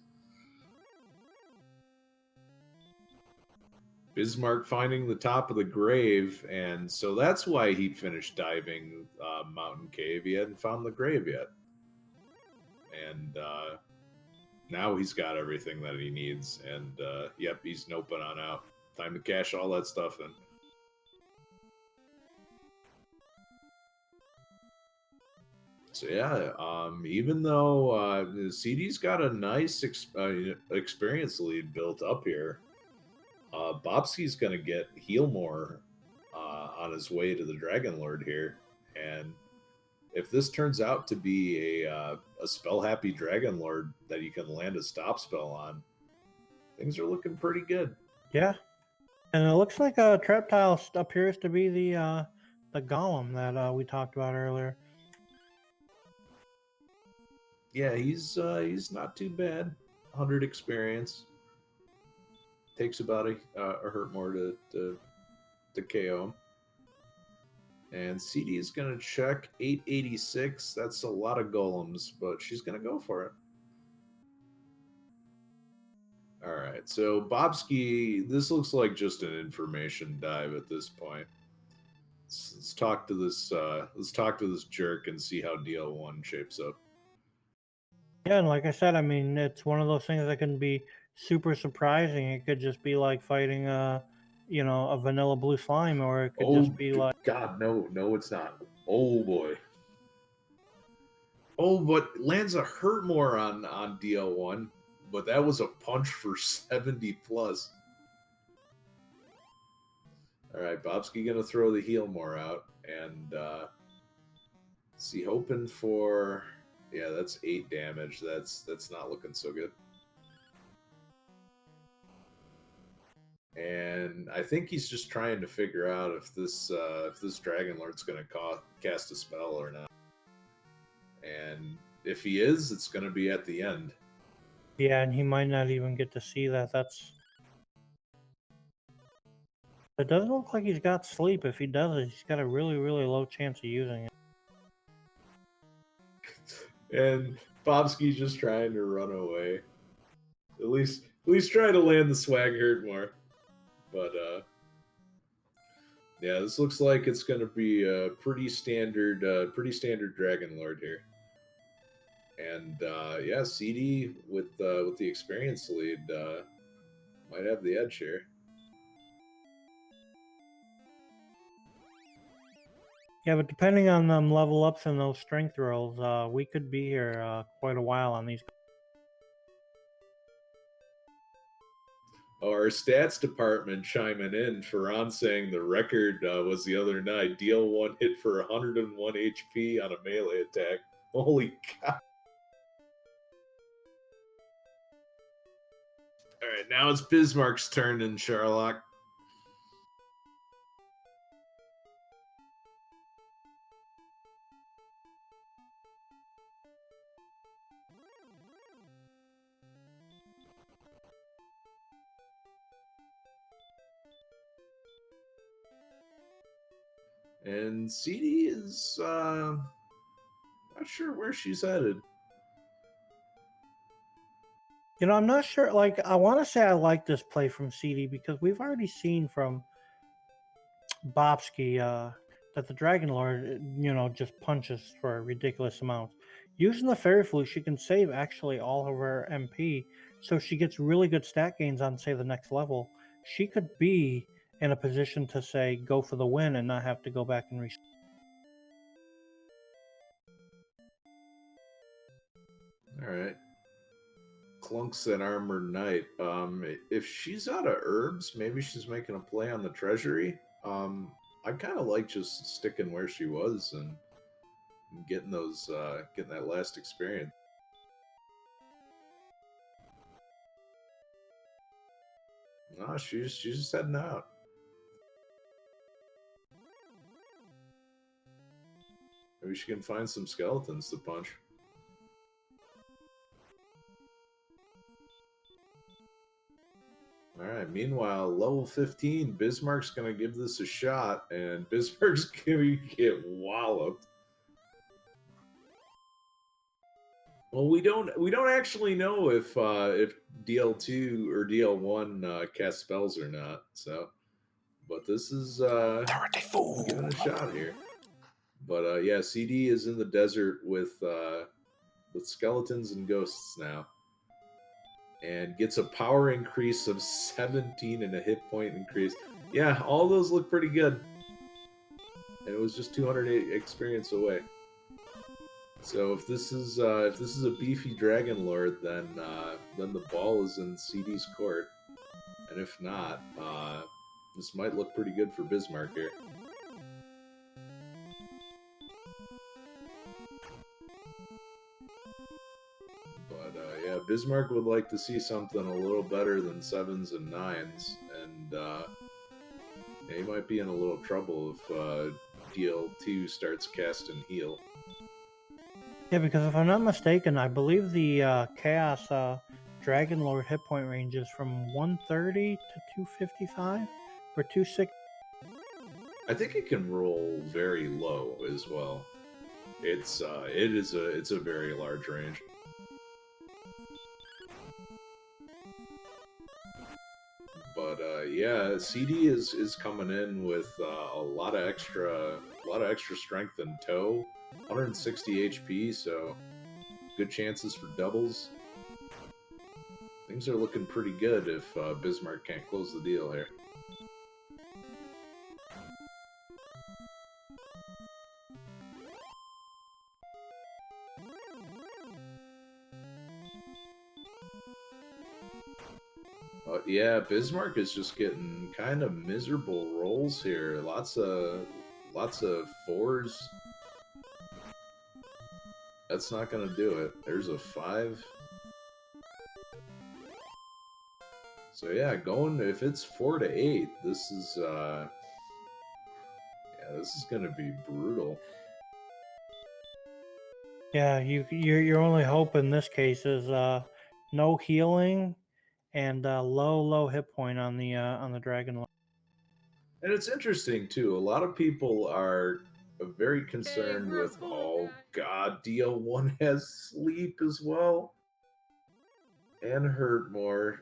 Bismarck finding the top of the grave, and so that's why he finished diving Mountain Cave. He hadn't found the grave yet. And now he's got everything that he needs, and yep, he's noping on out. Time to cash all that stuff in. So yeah, even though CD's got a nice experience lead built up here, Bobsky's going to get Healmore on his way to the Dragon Lord here, and if this turns out to be a spell happy Dragon Lord that you can land a stop spell on, things are looking pretty good. Yeah, and it looks like Traptile appears to be the golem that we talked about earlier. Yeah, he's not too bad. 100 experience. Takes about a hurt more to KO him. And CD is going to check 886. That's a lot of golems, but she's going to go for it. All right, so Bobsky, this looks like just an information dive at this point. Let's talk to this. Let's talk to this jerk and see how DL1 shapes up. Yeah, and like I said, I mean, it's one of those things that can be super surprising. It could just be like fighting a vanilla blue slime, or it could just be like, God, no, it's not. Oh boy. Oh, but lands a hurt more on DL1, but that was a punch for 70 plus. All right, Bobsky gonna throw the heal more out, and see, hoping for, yeah, that's 8 damage. That's not looking so good. And I think he's just trying to figure out if this Dragon Lord's gonna cast a spell or not. And if he is, it's gonna be at the end. yeah, and he might not even get to see that. It doesn't look like he's got sleep. If he does it, he's got a really, really low chance of using it. And Bobsky's just trying to run away. At least try to land the swag hurt more. But yeah, this looks like it's gonna be a pretty standard Dragon Lord here. And yeah, CD with the experience lead might have the edge here. Yeah, but depending on them level ups and those strength rolls, we could be here quite a while on these. Our stats department chiming in. Ferran saying the record was the other night. DL1 hit for 101 HP on a melee attack. Holy cow. All right, now it's Bismarck's turn in Sherlock. And CD is not sure where she's headed. You know, I'm not sure. Like, I want to say I like this play from CD because we've already seen from Bobsky that the Dragon Lord, just punches for ridiculous amounts. Using the Fairy Flute, she can save actually all of her MP, so she gets really good stat gains on, say, the next level. She could be in a position to, say, go for the win and not have to go back and reset. All right. Clunks an Armored Knight. If she's out of herbs, maybe she's making a play on the treasury. I kind of like just sticking where she was and getting that last experience. No, she's just heading out. Maybe she can find some skeletons to punch. All right. Meanwhile, level 15, Bismarck's going to give this a shot, and Bismarck's going to get walloped. Well, we don't actually know if DL2 or DL1 cast spells or not. So, but this is giving a shot here. But yeah, CD is in the desert with skeletons and ghosts now, and gets a power increase of 17 and a hit point increase. Yeah, all those look pretty good. And it was just 208 experience away. So if this is a beefy dragon lord, then the ball is in CD's court, and if not, this might look pretty good for Bismarck here. But yeah, Bismarck would like to see something a little better than 7s and 9s, and yeah, he might be in a little trouble if DL2 starts casting heal. Yeah, because if I'm not mistaken, I believe the Chaos Dragon Lord hit point range is from 130 to 255 or 260. I think it can roll very low as well. It's a very large range. But yeah, CD is coming in with a lot of extra strength and toe, 160 HP, so good chances for doubles. Things are looking pretty good if Bismarck can't close the deal here. Yeah, Bismarck is just getting kind of miserable rolls here. Lots of 4s. That's not gonna do it. There's a 5. So yeah, going if it's 4 to 8, this is yeah, this is gonna be brutal. Yeah, your only hope in this case is no healing and low hit point on the Dragon Lord. And it's interesting too. A lot of people are very concerned with, oh god, DL1 has sleep as well, and hurt more.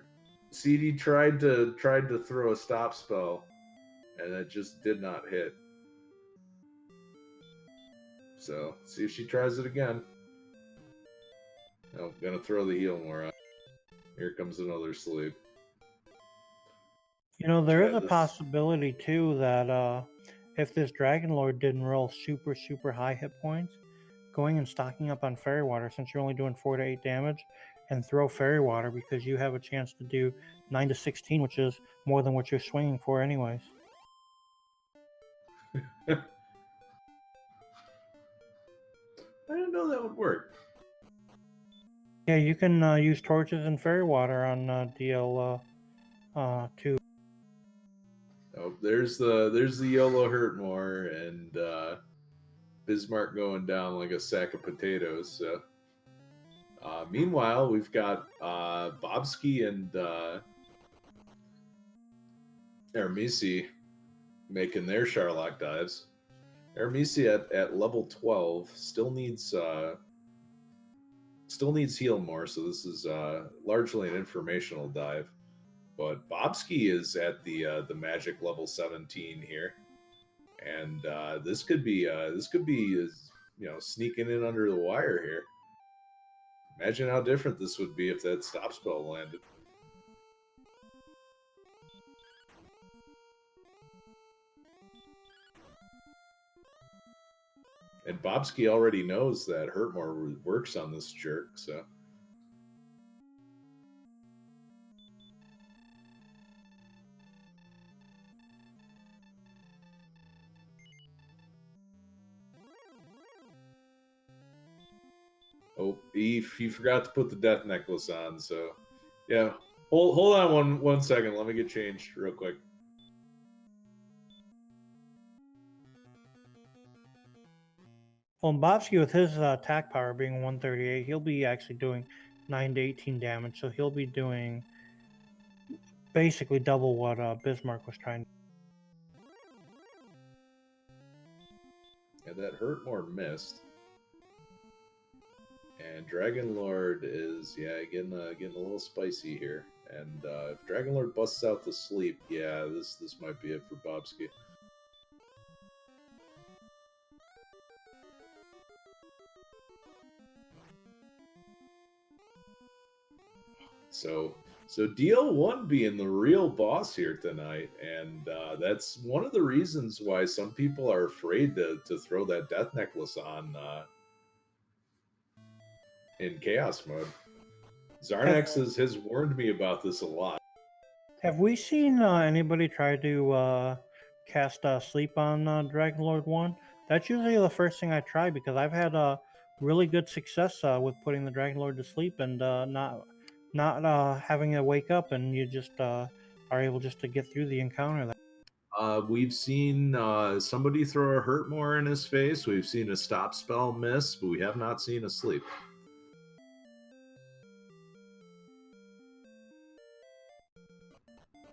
CD tried to throw a stop spell, and it just did not hit. So see if she tries it again. Oh, gonna throw the heal more out. Here comes another sleep. You know, there Try is a this. possibility too that if this Dragon Lord didn't roll super high hit points, going and stocking up on Fairy Water since you're only doing 4 to 8 damage, and throw Fairy Water because you have a chance to do 9 to 16, which is more than what you're swinging for, anyways. I didn't know that would work. Yeah, you can use torches and Fairy Water on DL2. Oh, there's the YOLO hurt more, and Bismarck going down like a sack of potatoes. So, meanwhile, we've got Bobsky and Ermisi making their Sharlock dives. Ermisi at level 12 still needs heal more, so this is largely an informational dive. But Bobsky is at the magic level 17 here, and this could be sneaking in under the wire here. Imagine how different this would be if that stop spell landed. And Bobsky already knows that Hurtmore works on this jerk, so. Oh, he forgot to put the death necklace on, so yeah. Hold on one second. Let me get changed real quick. Well, Bobsky with his attack power being 138, he'll be actually doing 9 to 18 damage, so he'll be doing basically double what Bismarck was trying to. Yeah, that Hurtmore missed. And Dragon Lord is getting a little spicy here. And if Dragon Lord busts out to sleep, yeah, this might be it for Bobski. So DL1 being the real boss here tonight, and that's one of the reasons why some people are afraid to throw that death necklace on in chaos mode. Zarnax has warned me about this a lot. Have we seen anybody try to cast sleep on Dragon Lord 1? That's usually the first thing I try because I've had really good success with putting the Dragon Lord to sleep and not having to wake up, and you just are able just to get through the encounter. We've seen somebody throw a hurt more in his face. We've seen a stop spell miss, but we have not seen a sleep.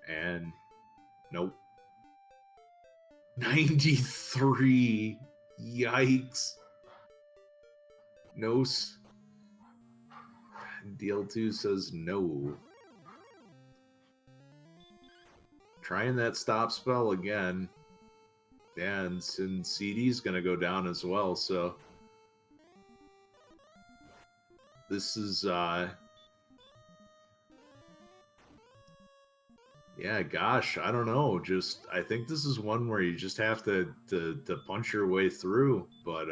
And nope. 93. Yikes. No. DL2 says no. Trying that stop spell again. Yeah, and CD's going to go down as well, so this is yeah, gosh, I don't know. Just I think this is one where you just have to punch your way through, but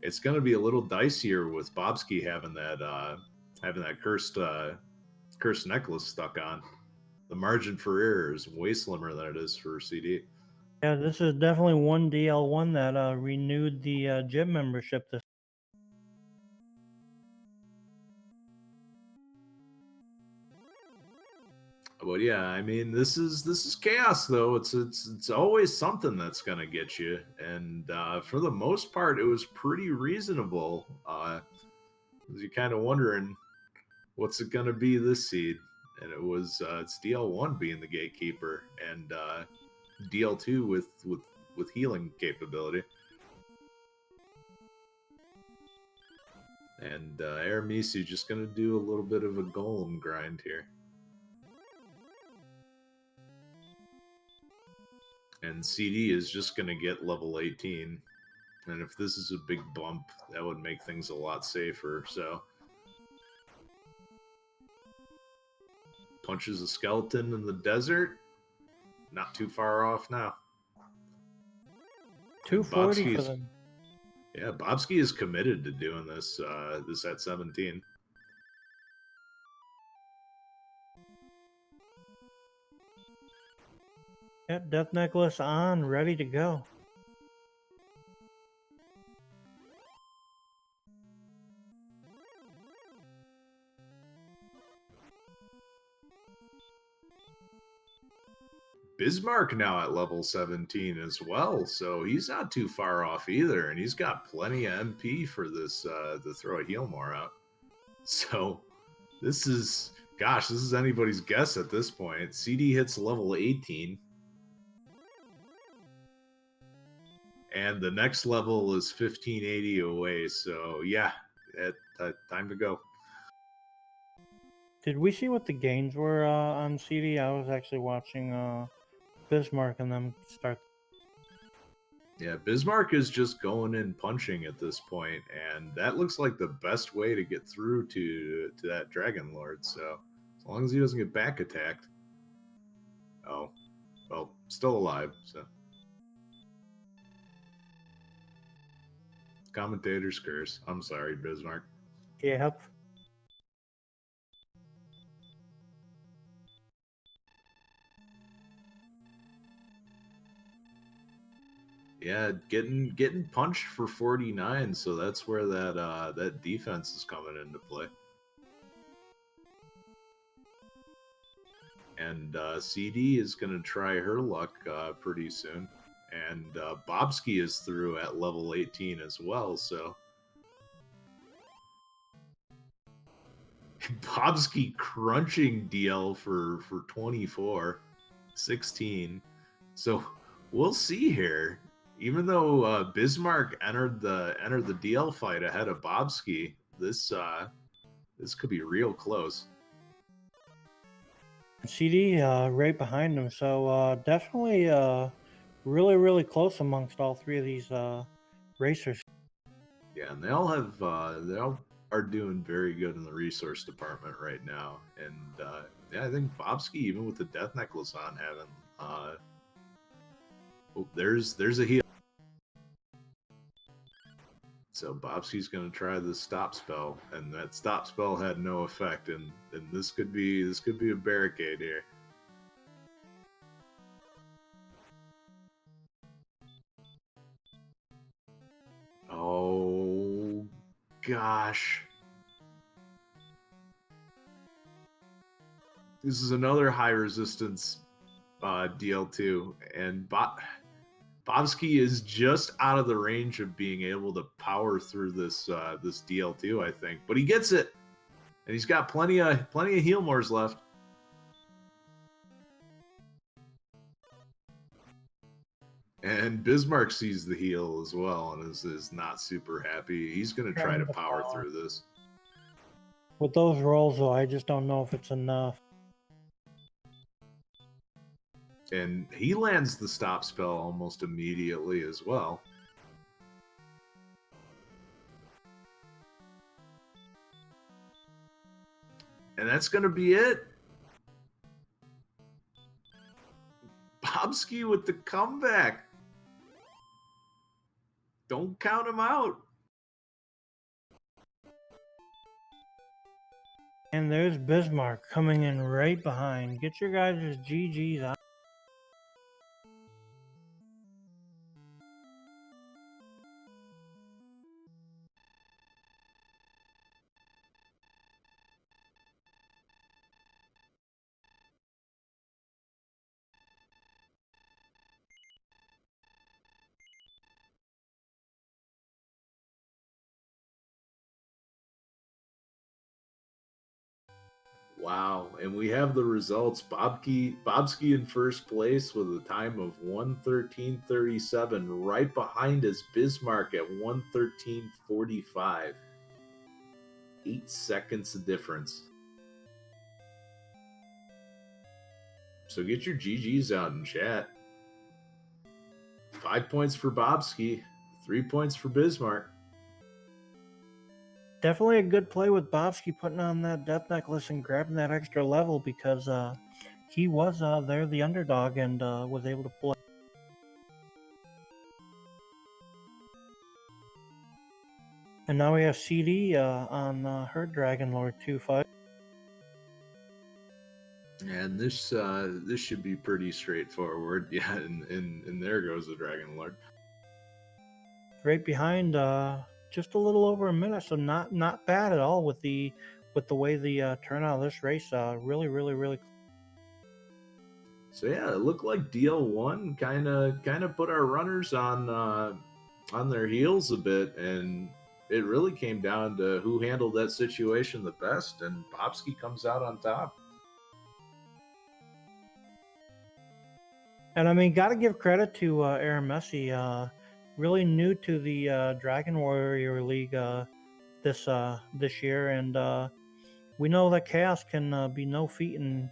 it's going to be a little dicier with Bobski having that cursed necklace stuck on. The margin for error is way slimmer than it is for CD. Yeah, this is definitely one DL1 that renewed the gym membership this. But yeah, I mean, this is chaos though. It's always something that's gonna get you, and for the most part, it was pretty reasonable. You're kind of wondering what's it gonna be this seed, and it was it's DL1 being the gatekeeper, and DL2 with healing capability, and Aramisu just gonna do a little bit of a golem grind here. And CD is just going to get level 18. And if this is a big bump, that would make things a lot safer. So punches a skeleton in the desert. Not too far off now. 240 for them. Yeah, Bobski is committed to doing this this at 17. Yep, death necklace on, ready to go. Bismarck now at level 17 as well, so he's not too far off either, and he's got plenty of MP for this to throw a heal more out. So this is, gosh, this is anybody's guess at this point. CD hits level 18. And the next level is 1580 away, so yeah, time to go. Did we see what the gains were on CD? I was actually watching Bismarck and them start. Yeah, Bismarck is just going in punching at this point, and that looks like the best way to get through to that Dragon Lord, so as long as he doesn't get back attacked. Oh, well, still alive, so. Commentator's curse. I'm sorry, Bismarck. Yep. Yeah, getting punched for 49, so that's where that defense is coming into play. And CD is going to try her luck pretty soon. And Bobski is through at level 18 as well, so Bobski crunching DL for 24, 16. So we'll see here. Even though Bismarck entered the DL fight ahead of Bobski, this could be real close. CD right behind him, so definitely really, really close amongst all three of these racers. Yeah, and they all are doing very good in the resource department right now. And yeah, I think Bobski, even with the death necklace on, having there's a heal. So Bobski's going to try the stop spell, and that stop spell had no effect, and this could be a barricade here. Oh gosh. This is another high resistance DL2, and Bobski is just out of the range of being able to power through this this DL2, I think. But he gets it, and he's got plenty of heal mores left. And Bismarck sees the heal as well and is not super happy. He's going to try to power through this. With those rolls, though, I just don't know if it's enough. And he lands the stop spell almost immediately as well. And that's going to be it. Bobski with the comeback. Don't count him out. And there's Bismarck coming in right behind. Get your guys' GGs out. Wow, and we have the results. Bobski in first place with a time of 1:13:37. Right behind is Bismarck at 1:13:45. 8 seconds of difference. So get your GGs out in chat. 5 points for Bobski, 3 points for Bismarck. Definitely a good play with Bobski putting on that death necklace and grabbing that extra level, because he was there the underdog and was able to pull it. And now we have CD on her Dragon Lord 2 fight. And this should be pretty straightforward. Yeah, and there goes the Dragon Lord. Right behind, just a little over a minute, so not bad at all with the way the turnout of this race. Really. So yeah, it looked like DL1 kind of put our runners on their heels a bit, and it really came down to who handled that situation the best, and Bobski comes out on top. And I mean, got to give credit to Aaron Messi, really new to the Dragon Warrior League this year, and we know that chaos can be no feat. And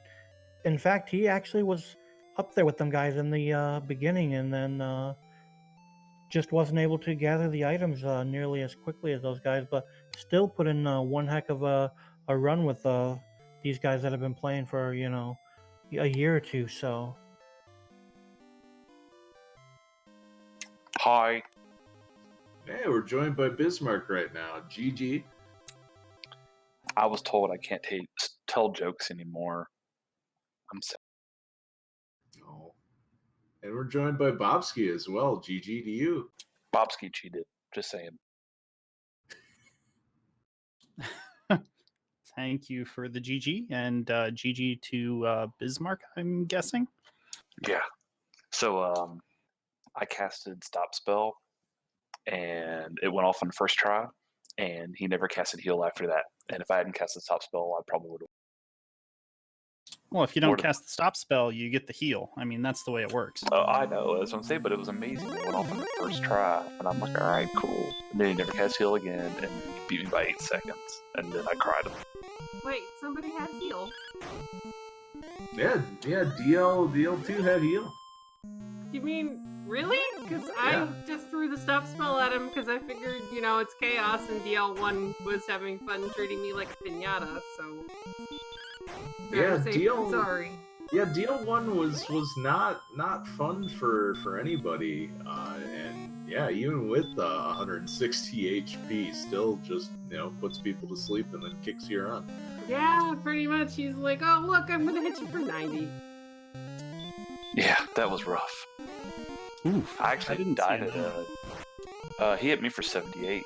in fact, he actually was up there with them guys in the beginning, and then just wasn't able to gather the items nearly as quickly as those guys, but still put in one heck of a run with these guys that have been playing for a year or two. So. Hi. Hey, we're joined by Bismarck right now. GG. I was told I can't tell jokes anymore. I'm sad. Oh. And we're joined by Bobski as well. GG to you. Bobski cheated. Just saying. Thank you for the GG, and GG to Bismarck, I'm guessing. Yeah. So I casted Stop Spell, and it went off on the first try, and he never casted Heal after that. And if I hadn't casted Stop Spell, I probably would have. Well, if you don't Word. cast the stop spell, you get the heal. I mean, that's the way it works. I know, that's what I'm saying, but it was amazing. It went off on the first try, and I'm like, all right, cool. And then he never cast heal again, and he beat me by 8 seconds, and then I cried. Wait, somebody had heal. Yeah, DL2 had heal. You mean really? Because Yeah. I just threw the stop spell at him because I figured, it's chaos and DL1 was having fun treating me like a pinata, so. Yeah, Better safe DL than sorry. Yeah, DL1 was not fun for anybody, and yeah, even with 160 HP, still just puts people to sleep and then kicks you around. Yeah, pretty much. He's like, oh look, I'm gonna hit you for 90. Yeah, that was rough. Oof. I actually didn't died see at he hit me for 78.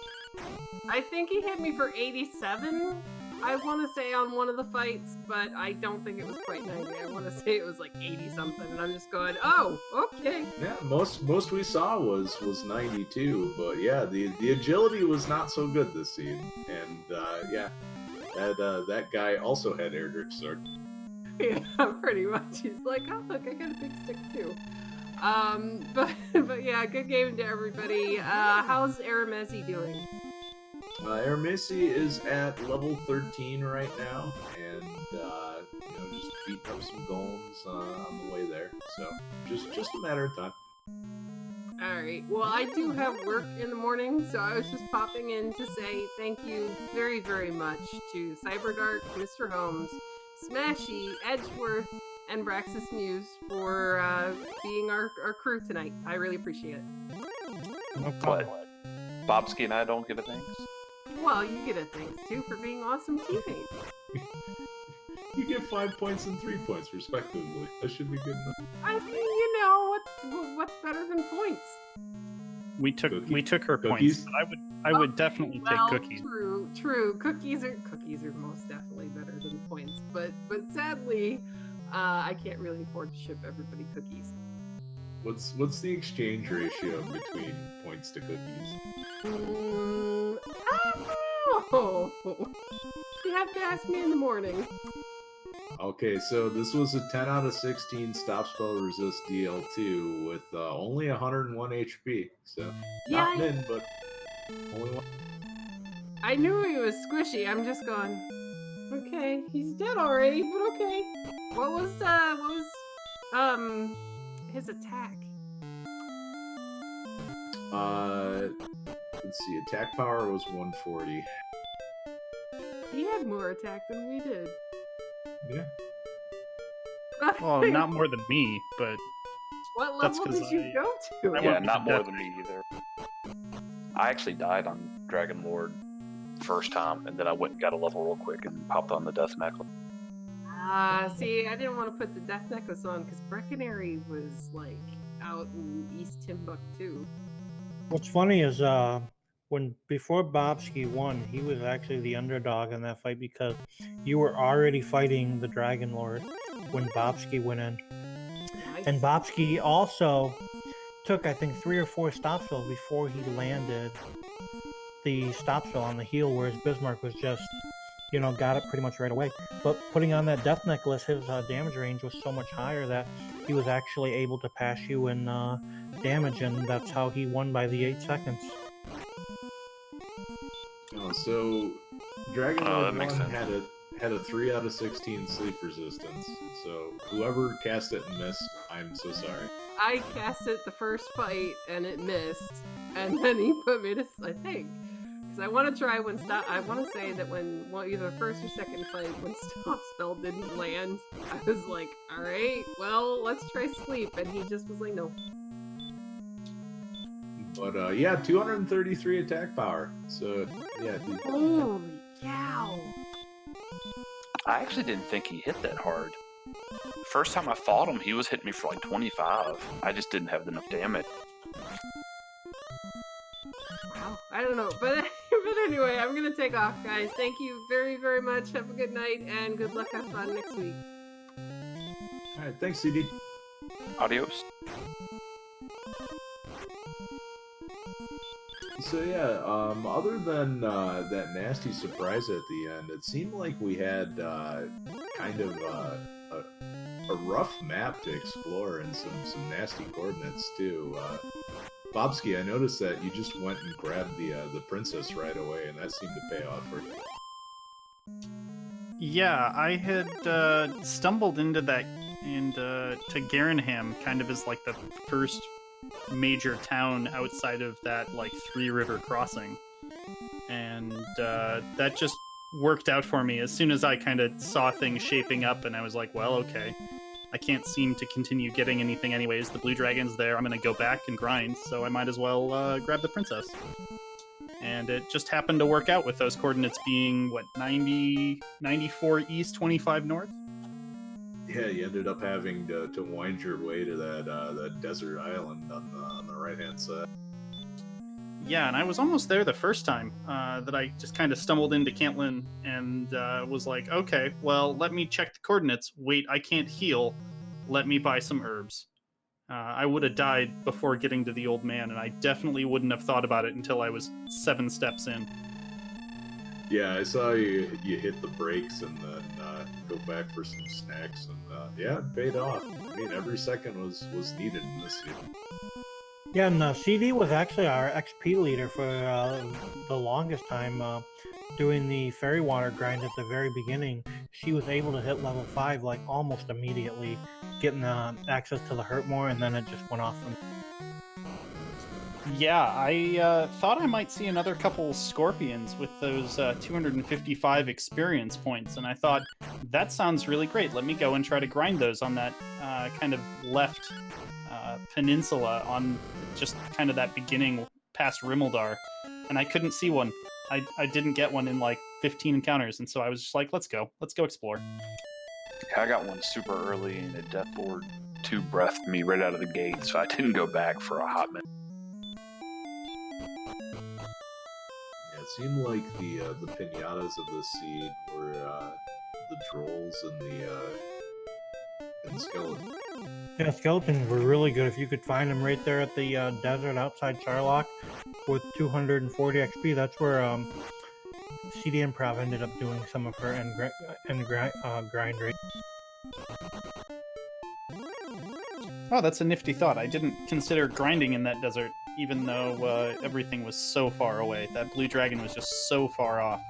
I think he hit me for 87. I want to say on one of the fights, but I don't think it was quite 90. I want to say it was like 80 something, and I'm just going, oh, okay. Yeah, most we saw was 92, but yeah, the agility was not so good this season, and yeah, that guy also had Erdrick's sword. Yeah, pretty much. He's like, oh look, I got a big stick too. But yeah, good game to everybody. How's Aramezi doing? Aramisi is at level 13 right now, and just beating up some golems on the way there. So just a matter of time. Alright, well I do have work in the morning, so I was just popping in to say thank you very, very much to Cyberdark, Mr. Holmes, Smashy, Edgeworth, and Braxis Muse for being our crew tonight. I really appreciate it. No problem. What? Bobsky and I don't get a thanks? Well, you get a thanks too for being awesome teammates. You get 5 points and 3 points, respectively. That should be good enough. I mean, what's better than points? We took her Cookies? points. But I would definitely take cookies. True. Cookies are most definitely better than points, but sadly, I can't really afford to ship everybody cookies. What's the exchange ratio between points to cookies? I don't know. You have to ask me in the morning. Okay, so this was a 10 out of 16 stop spell resist DL2 with only 101 HP. So not Yeah, min, but only one. I knew he was squishy. I'm just going, okay, he's dead already, but okay. What was his attack? Let's see, attack power was 140. He had more attack than we did. Yeah. Well, not more than me, but What that's level 'cause did you I- go to? I Yeah, went not to more death than me either. I actually died on Dragon Lord first time, and then I went and got a level real quick and popped on the Death Necklace. See, I didn't want to put the Death Necklace on because Breckenary was like out in East Timbuktu. What's funny is before Bobsky won, he was actually the underdog in that fight because you were already fighting the Dragon Lord when Bobsky went in. Nice. And Bobsky also took, I think, 3 or 4 stop spells before he landed the stop spell on the heel, whereas Bismarck was just, got it pretty much right away. But putting on that Death Necklace, his damage range was so much higher that he was actually able to pass you in damage, and that's how he won by the 8 seconds. Oh, so Dragon Oh, Lord that makes 1 sense. had a 3 out of 16 sleep resistance. So whoever cast it and missed, I'm so sorry. I cast it the first fight and it missed, and then he put me to, I think, because I want to try when stop. I want to say that when either first or second fight when stop spell didn't land, I was like, all right, well, let's try sleep, and he just was like, no. But yeah, 233 attack power. So yeah, Holy cow! I actually didn't think he hit that hard. First time I fought him, he was hitting me for like 25. I just didn't have enough damage. Wow, I don't know, but anyway, I'm gonna take off, guys. Thank you very, very much. Have a good night and good luck. Have fun next week. all right, thanks, CD. Adios. So yeah, other than that nasty surprise at the end, it seemed like we had kind of a rough map to explore and some nasty coordinates too. Bobsky, I noticed that you just went and grabbed the princess right away, and that seemed to pay off for you. Yeah, I had stumbled into that and to Garenham, kind of as like the first major town outside of that like 3-river crossing, and that just worked out for me as soon as I kind of saw things shaping up, and I was like, well, okay, I can't seem to continue getting anything anyways. The blue dragon's there. I'm gonna go back and grind, so I might as well grab the princess. And it just happened to work out with those coordinates being, what, 90, 94 east, 25 north? Yeah, you ended up having to wind your way to that desert island on the right-hand side. Yeah, and I was almost there the first time that I just kind of stumbled into Cantlin and was like, okay, well, let me check the coordinates. Wait, I can't heal. Let me buy some herbs. I would have died before getting to the old man, and I definitely wouldn't have thought about it until I was 7 steps in. Yeah, I saw you hit the brakes and then go back for some snacks, and yeah, it paid off. I mean, every second was needed in this season. Yeah, and CD was actually our XP leader for the longest time. Doing the fairy water grind at the very beginning, she was able to hit level 5 like almost immediately, getting access to the Hurtmore, and then it just went off from. Yeah, I thought I might see another couple scorpions with those 255 experience points, and I thought, that sounds really great. Let me go and try to grind those on that kind of left peninsula on just kind of that beginning past Rimmildar, and I couldn't see one. I didn't get one in like 15 encounters, and so I was just like, let's go explore. Yeah, I got one super early, and it Death Lord 2 breathed me right out of the gate, so I didn't go back for a hot minute. Yeah, it seemed like the pinatas of the seed were the trolls and the skeleton. Yeah, skeletons were really good if you could find them right there at the desert outside Charlock with 240 XP. That's where CD Improv ended up doing some of her grind rate. Oh, that's a nifty thought. I didn't consider grinding in that desert, even though everything was so far away. That blue dragon was just so far off.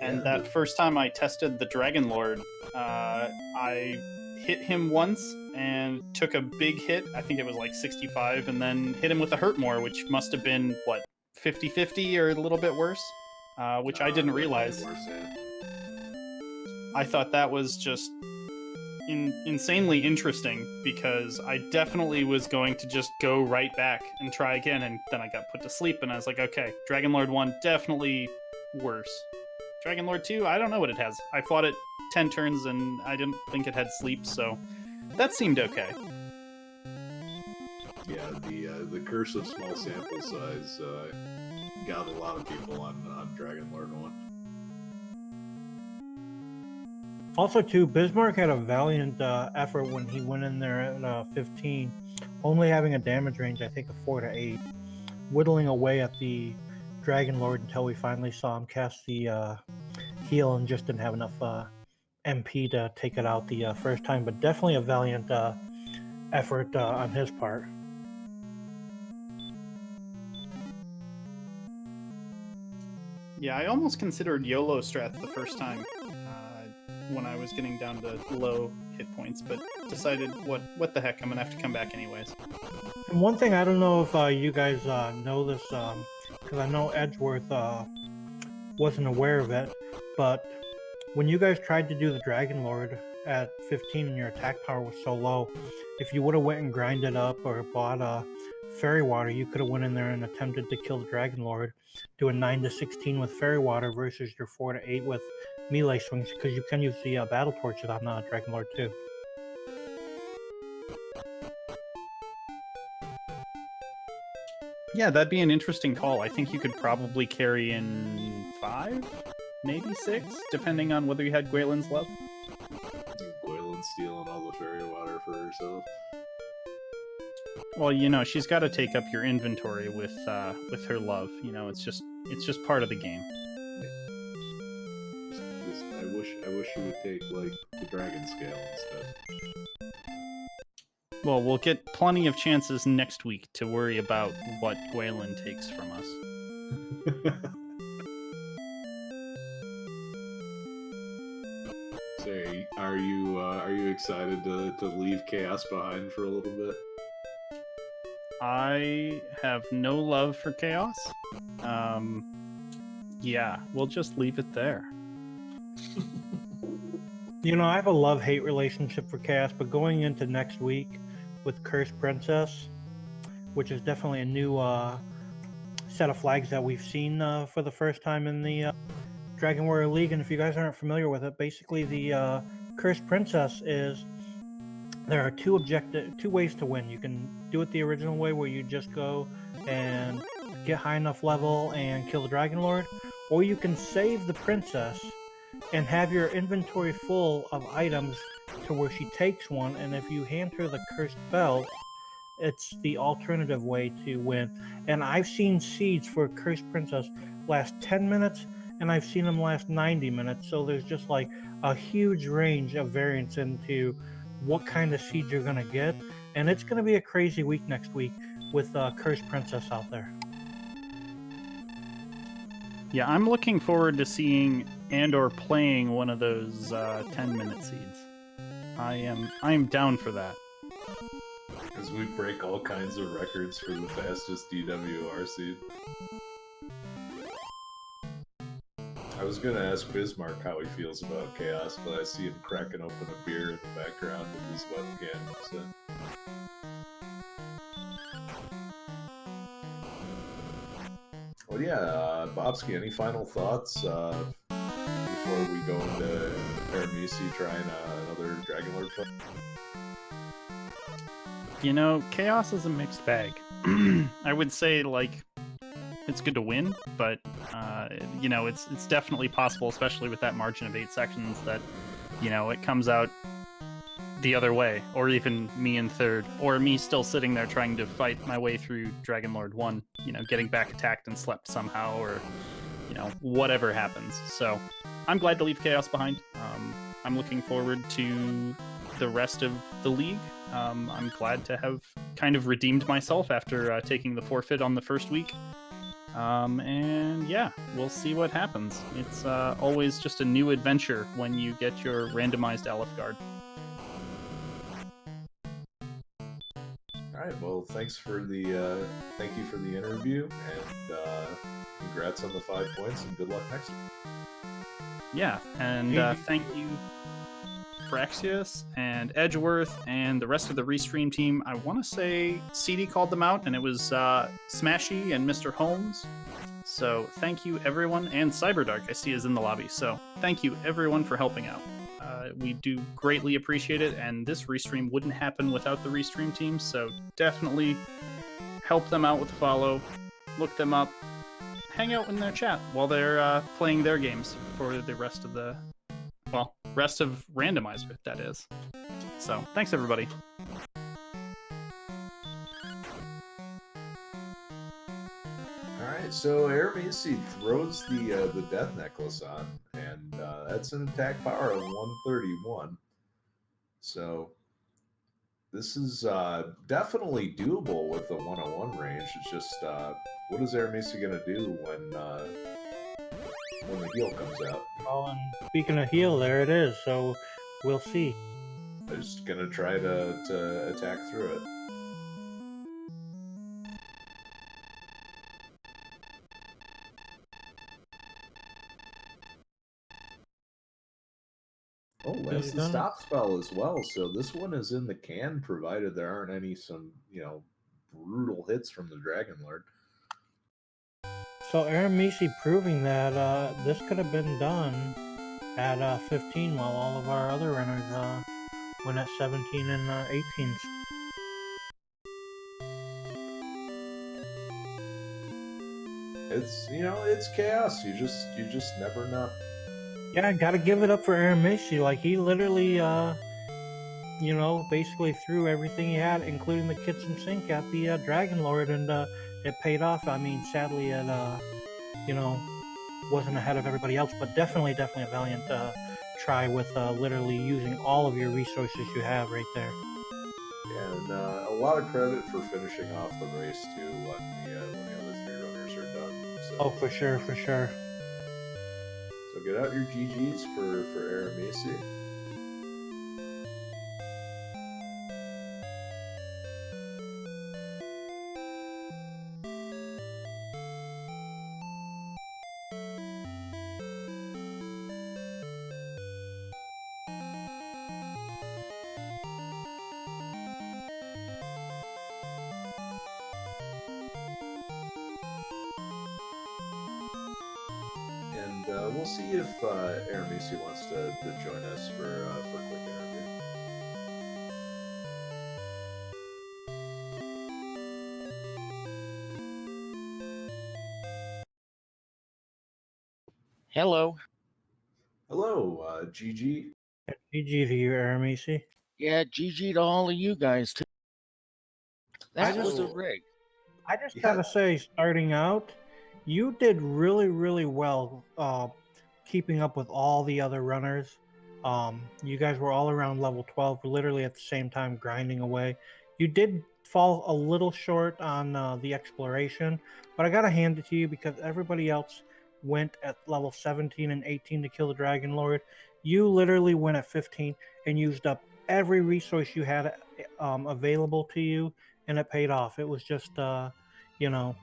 And that first time I tested the Dragon Lord, I hit him once and took a big hit. I think it was like 65, and then hit him with a Hurtmore, which must have been, what, 50-50 or a little bit worse, which I didn't realize. Worse, yeah. I thought that was just insanely interesting, because I definitely was going to just go right back and try again, and then I got put to sleep, and I was like, okay, Dragon Lord 1, definitely worse. Dragon Lord 2, I don't know what it has. I fought it 10 turns, and I didn't think it had sleep, so that seemed okay. Yeah, the curse of small sample size got a lot of people on Dragon Lord 1. Also, too, Bismarck had a valiant effort when he went in there at 15, only having a damage range, I think, of 4 to 8, whittling away at the Dragon Lord until we finally saw him cast the heal and just didn't have enough MP to take it out the first time, but definitely a valiant effort on his part. Yeah, I almost considered YOLO strats the first time when I was getting down to low hit points, but decided, what the heck, I'm gonna have to come back anyways. And one thing, I don't know if you guys know this, because I know Edgeworth wasn't aware of it, but when you guys tried to do the Dragon Lord at 15 and your attack power was so low, if you would have went and grinded up or bought Fairy Water, you could have went in there and attempted to kill the Dragon Lord, do a 9 to 16 with Fairy Water versus your 4 to 8 with melee swings, because you can use the Battle Torches on Dragon Lord too. Yeah, that'd be an interesting call. I think you could probably carry in 5, maybe 6, depending on whether you had Gwaylin's Love. Gwaylin's stealing all the fairy water for herself. Well, you know, she's got to take up your inventory with her love. You know, it's just part of the game. wish you would take like the dragon scale instead. Well, we'll get plenty of chances next week to worry about what Gwaelin takes from us. Say, are you excited to leave Chaos behind for a little bit? I have no love for Chaos. Yeah, we'll just leave it there. You know, I have a love-hate relationship for Chaos, but going into next week with Cursed Princess, which is definitely a new set of flags that we've seen for the first time in the Dragon Warrior League. And if you guys aren't familiar with it, basically the Cursed Princess is there are two ways to win. You can do it the original way, where you just go and get high enough level and kill the Dragon Lord, or you can save the princess and have your inventory full of items to where she takes one, and if you hand her the cursed belt, it's the alternative way to win. And I've seen seeds for Cursed Princess last 10 minutes, and I've seen them last 90 minutes, so there's just like a huge range of variance into what kind of seeds you're going to get, and it's going to be a crazy week next week with Cursed Princess out there. Yeah, I'm looking forward to seeing and or playing one of those 10-minute seeds. I am down for that. Because we break all kinds of records for the fastest DWR seed. I was gonna ask Bismarck how he feels about Chaos, but I see him cracking open a beer in the background with his webcam. So. Well, yeah, Bobsky, any final thoughts before we go into Paramisi trying another Dragon Lord fight? You know, Chaos is a mixed bag. I would say, like, it's good to win, but, you know, it's definitely possible, especially with that margin of 8 sections, that, you know, it comes out the other way, or even me in third, or me still sitting there trying to fight my way through Dragon Lord 1, you know, getting back attacked and slept somehow, or, you know, whatever happens. So I'm glad to leave Chaos behind. I'm looking forward to the rest of the league. I'm glad to have kind of redeemed myself after taking the forfeit on the first week. And yeah, we'll see what happens. It's always just a new adventure when you get your randomized Aleph Guard. All right. Well, thank you for the interview, and congrats on the 5 points, and good luck next week. Yeah, and thank you, Praxius and Edgeworth and the rest of the Restream team. I want to say CD called them out, and it was Smashy and Mr. Holmes. So thank you, everyone, and Cyberdark I see is in the lobby. So thank you, everyone, for helping out. We do greatly appreciate it, and this Restream wouldn't happen without the Restream team, so definitely help them out with a follow, look them up, hang out in their chat while they're playing their games for the rest of Randomizer, that is. So, thanks everybody. Alright, so Aramisi throws the death necklace on, and that's an attack power of 131. So this is definitely doable with the 101 range. It's just what is Aramisi gonna do when the heal comes out? Oh, and speaking of heal, there it is. So we'll see. They're just gonna try to attack through it. Oh, that's the stop spell as well. So this one is in the can, provided there aren't any brutal hits from the Dragon Lord. So Aramisi proving that this could have been done at 15, while all of our other runners went at 17 and 18. It's chaos. You just never know. Yeah, I gotta give it up for Aramisi. Like, he literally, basically threw everything he had, including the kitchen sink, at the Dragon Lord, and it paid off. I mean, sadly, it, wasn't ahead of everybody else, but definitely a valiant try with literally using all of your resources you have right there. And a lot of credit for finishing off the race too when the other three runners are done. So, Oh, for sure, for sure. so get out your GGs for Aramisi. And we'll see if Aramisi wants to join us for a quick interview. Hello. Hello, GG. GG to you, Aramisi. Yeah, GG to all of you guys too. That was a just- rig. I just Yeah. gotta say, starting out, you did really, really well keeping up with all the other runners. You guys were all around level 12, literally at the same time, grinding away. You did fall a little short on the exploration, but I gotta hand it to you because everybody else went at level 17 and 18 to kill the Dragon Lord. You literally went at 15 and used up every resource you had available to you, and it paid off. It was just, you know,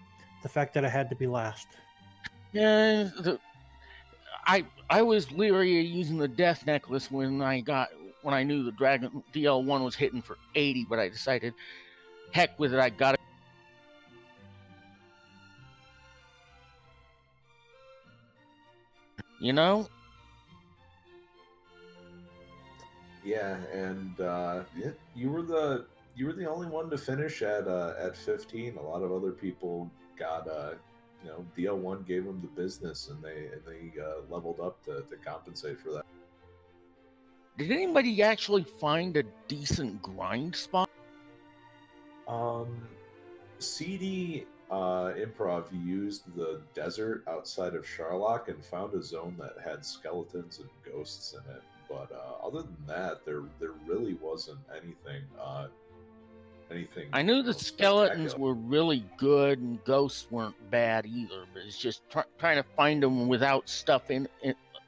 the fact that it had to be last. Yeah, I was leery of using the death necklace when I knew the Dragon DL1 was hitting for 80, but I decided, heck with it, I got it. You know? Yeah, and you were the only one to finish at 15. A lot of other people got DL1 gave them the business, and they leveled up to compensate for that. Did anybody actually find a decent grind spot? CD Improv used the desert outside of Charlock and found a zone that had skeletons and ghosts in it. But other than that, there really wasn't anything. I knew the skeletons were really good and ghosts weren't bad either, but it's just trying to find them without stuff in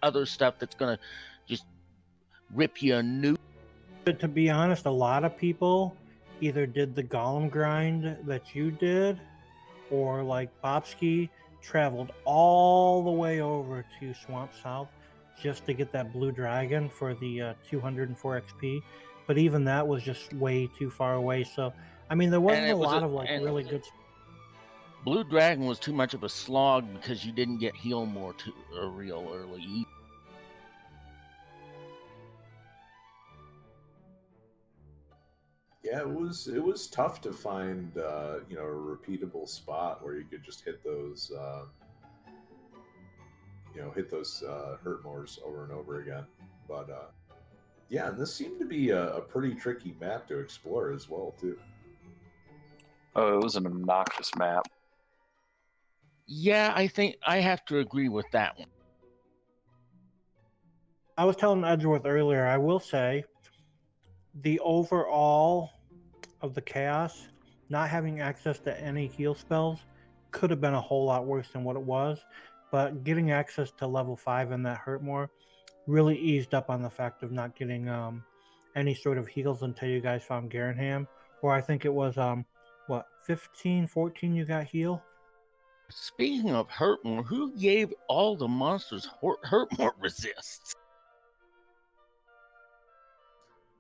other stuff that's gonna just rip you a new. But to be honest, a lot of people either did the golem grind that you did, or like Bobski traveled all the way over to Swamp South just to get that blue dragon for the 204 XP. But even that was just way too far away. So, I mean, there wasn't a lot of like really good. Blue Dragon was too much of a slog because you didn't get heal more real early. Yeah, it was tough to find a repeatable spot where you could just hit those hurt mores over and over again. But yeah, and this seemed to be a pretty tricky map to explore as well too. Oh, it was an obnoxious map. Yeah, I think I have to agree with that one. I was telling Edgeworth earlier, I will say the overall of the chaos, not having access to any heal spells could have been a whole lot worse than what it was, but getting access to level 5 and that hurt more really eased up on the fact of not getting any sort of heals until you guys found Garenham, or I think it was 15, 14 you got heal. Speaking of Hurtmore, who gave all the monsters Hurtmore resists?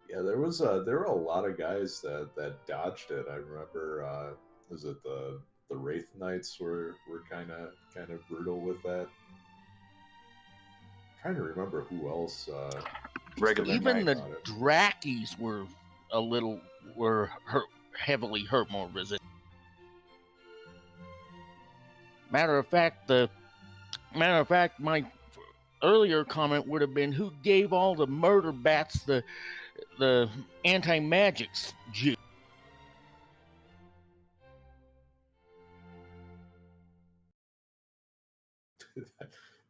Yeah, there were a lot of guys that dodged it. I remember, was it the Wraith Knights were kind of brutal with that. I'm trying to remember who else. Even the Drakis were heavily Hurtmore resistant. Matter of fact, my earlier comment would have been who gave all the murder bats the anti-magics juice.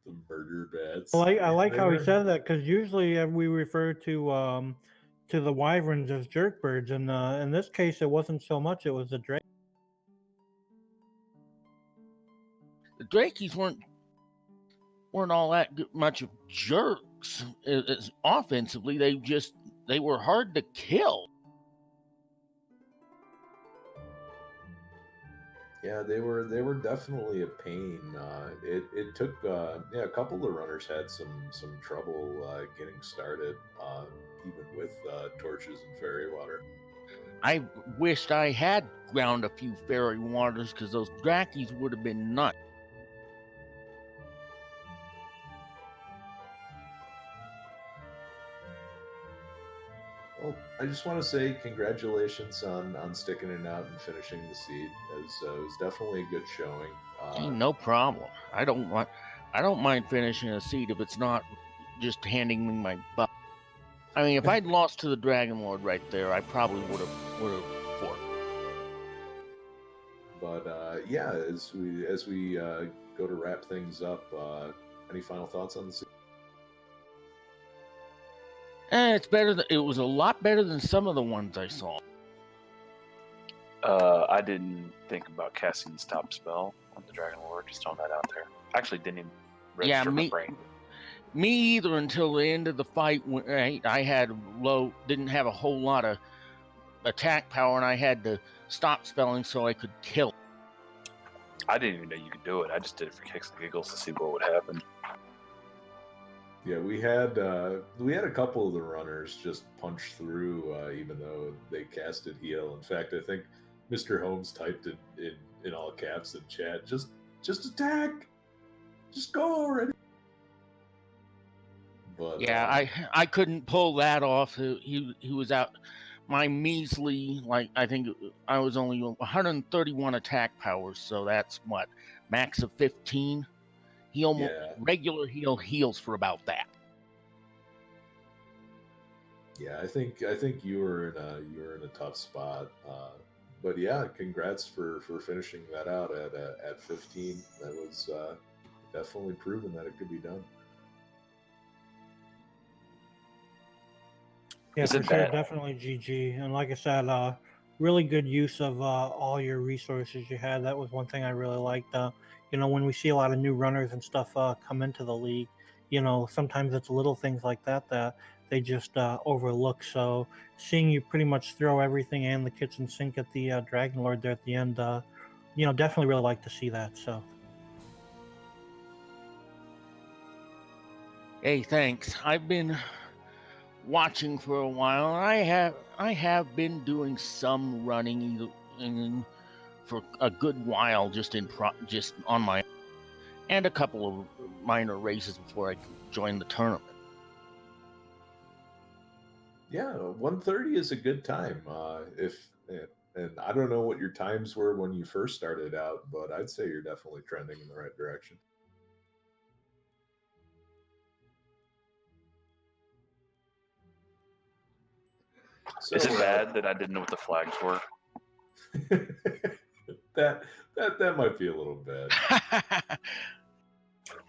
The murder bats. I like how he said that, because usually we refer to the wyverns as jerkbirds, and in this case, it wasn't so much. It was the drake. The Drakeys weren't all that much of jerks offensively. They were hard to kill. Yeah, they were definitely a pain. It took a couple of the runners had some trouble getting started, even with torches and fairy water. I wished I had ground a few fairy waters, because those Drakeys would have been nuts. Well, I just want to say congratulations on sticking it out and finishing the seed. It was definitely a good showing. Hey, no problem. I don't mind finishing a seed if it's not just handing me my butt. I mean, if I'd lost to the Dragon Lord right there, I probably would have forked. But yeah, as we go to wrap things up, any final thoughts on the seed? It's better. It was a lot better than some of the ones I saw. I didn't think about casting Stop Spell on the Dragon Lord. Just throwing that out there. Actually, didn't even register my brain. Me either, until the end of the fight when I had didn't have a whole lot of attack power, and I had to stop spelling so I could kill. I didn't even know you could do it. I just did it for kicks and giggles to see what would happen. Yeah, we had a couple of the runners just punch through, even though they casted heal. In fact, I think Mr. Holmes typed in all caps in chat, just attack, just go already. But yeah, I couldn't pull that off. He was out. My measly, I think I was only 131 attack powers, so that's what, max of 15. He almost regular heal heals for about that. Yeah, I think you were in a tough spot. But yeah, congrats for finishing that out at 15. That was definitely proven that it could be done. Yeah, for sure, definitely GG. And like I said, really good use of all your resources you had. That was one thing I really liked. When we see a lot of new runners and stuff come into the league, sometimes it's little things like that they just overlook. So seeing you pretty much throw everything and the kitchen sink at the Dragon Lord there at the end, definitely really like to see that. So. Hey, thanks. I've been watching for a while, and I have been doing some running for a good while, just on my, and a couple of minor races before I joined the tournament. Yeah, 1:30 is a good time. And I don't know what your times were when you first started out, but I'd say you're definitely trending in the right direction. So, is it bad that I didn't know what the flags were? that might be a little bad.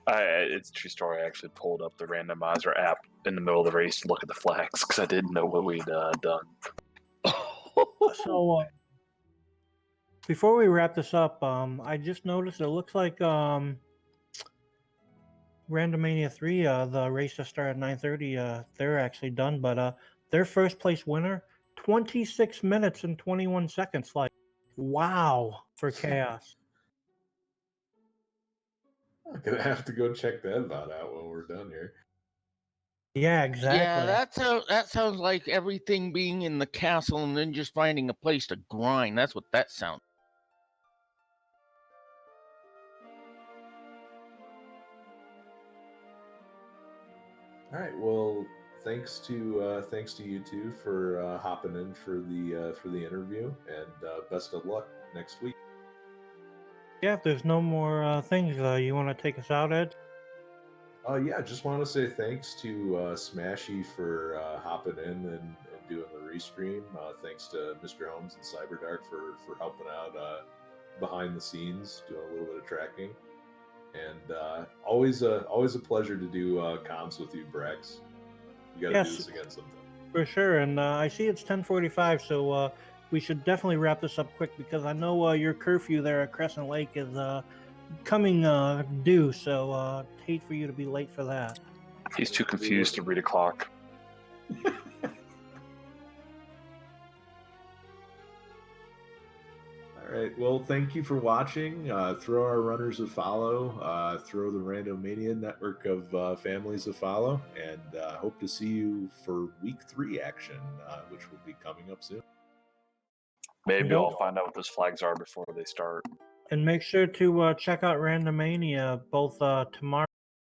It's a true story. I actually pulled up the Randomizer app in the middle of the race to look at the flags because I didn't know what we'd done. So before we wrap this up, I just noticed it looks like Randomania 3, the race that started at 9:30, they're actually done, but their first place winner, 26 minutes and 21 seconds. Like, wow, for Chaos. I'm gonna have to go check that about out when we're done here. Yeah, exactly. Yeah, that sounds like everything being in the castle and then just finding a place to grind. That's what that sounds. All right. Well, thanks to you two for hopping in for the interview, and best of luck next week. Yeah, if there's no more things, you want to take us out, Ed? Yeah, I just want to say thanks to Smashy for hopping in and doing the restream. Thanks to Mr. Holmes and Cyberdark for helping out behind the scenes, doing a little bit of tracking. And always a pleasure to do comms with you, Brax. You got to Yes. do this again sometime. For sure, and I see it's 10:45, so we should definitely wrap this up quick because I know your curfew there at Crescent Lake is coming due, so hate for you to be late for that. He's too confused to read a clock. All right. Well, thank you for watching. Throw our runners a follow. Throw the Randomania network of families a follow, and hope to see you for week 3 action, which will be coming up soon. Maybe I'll find out what those flags are before they start. And make sure to check out Randomania both tomorrow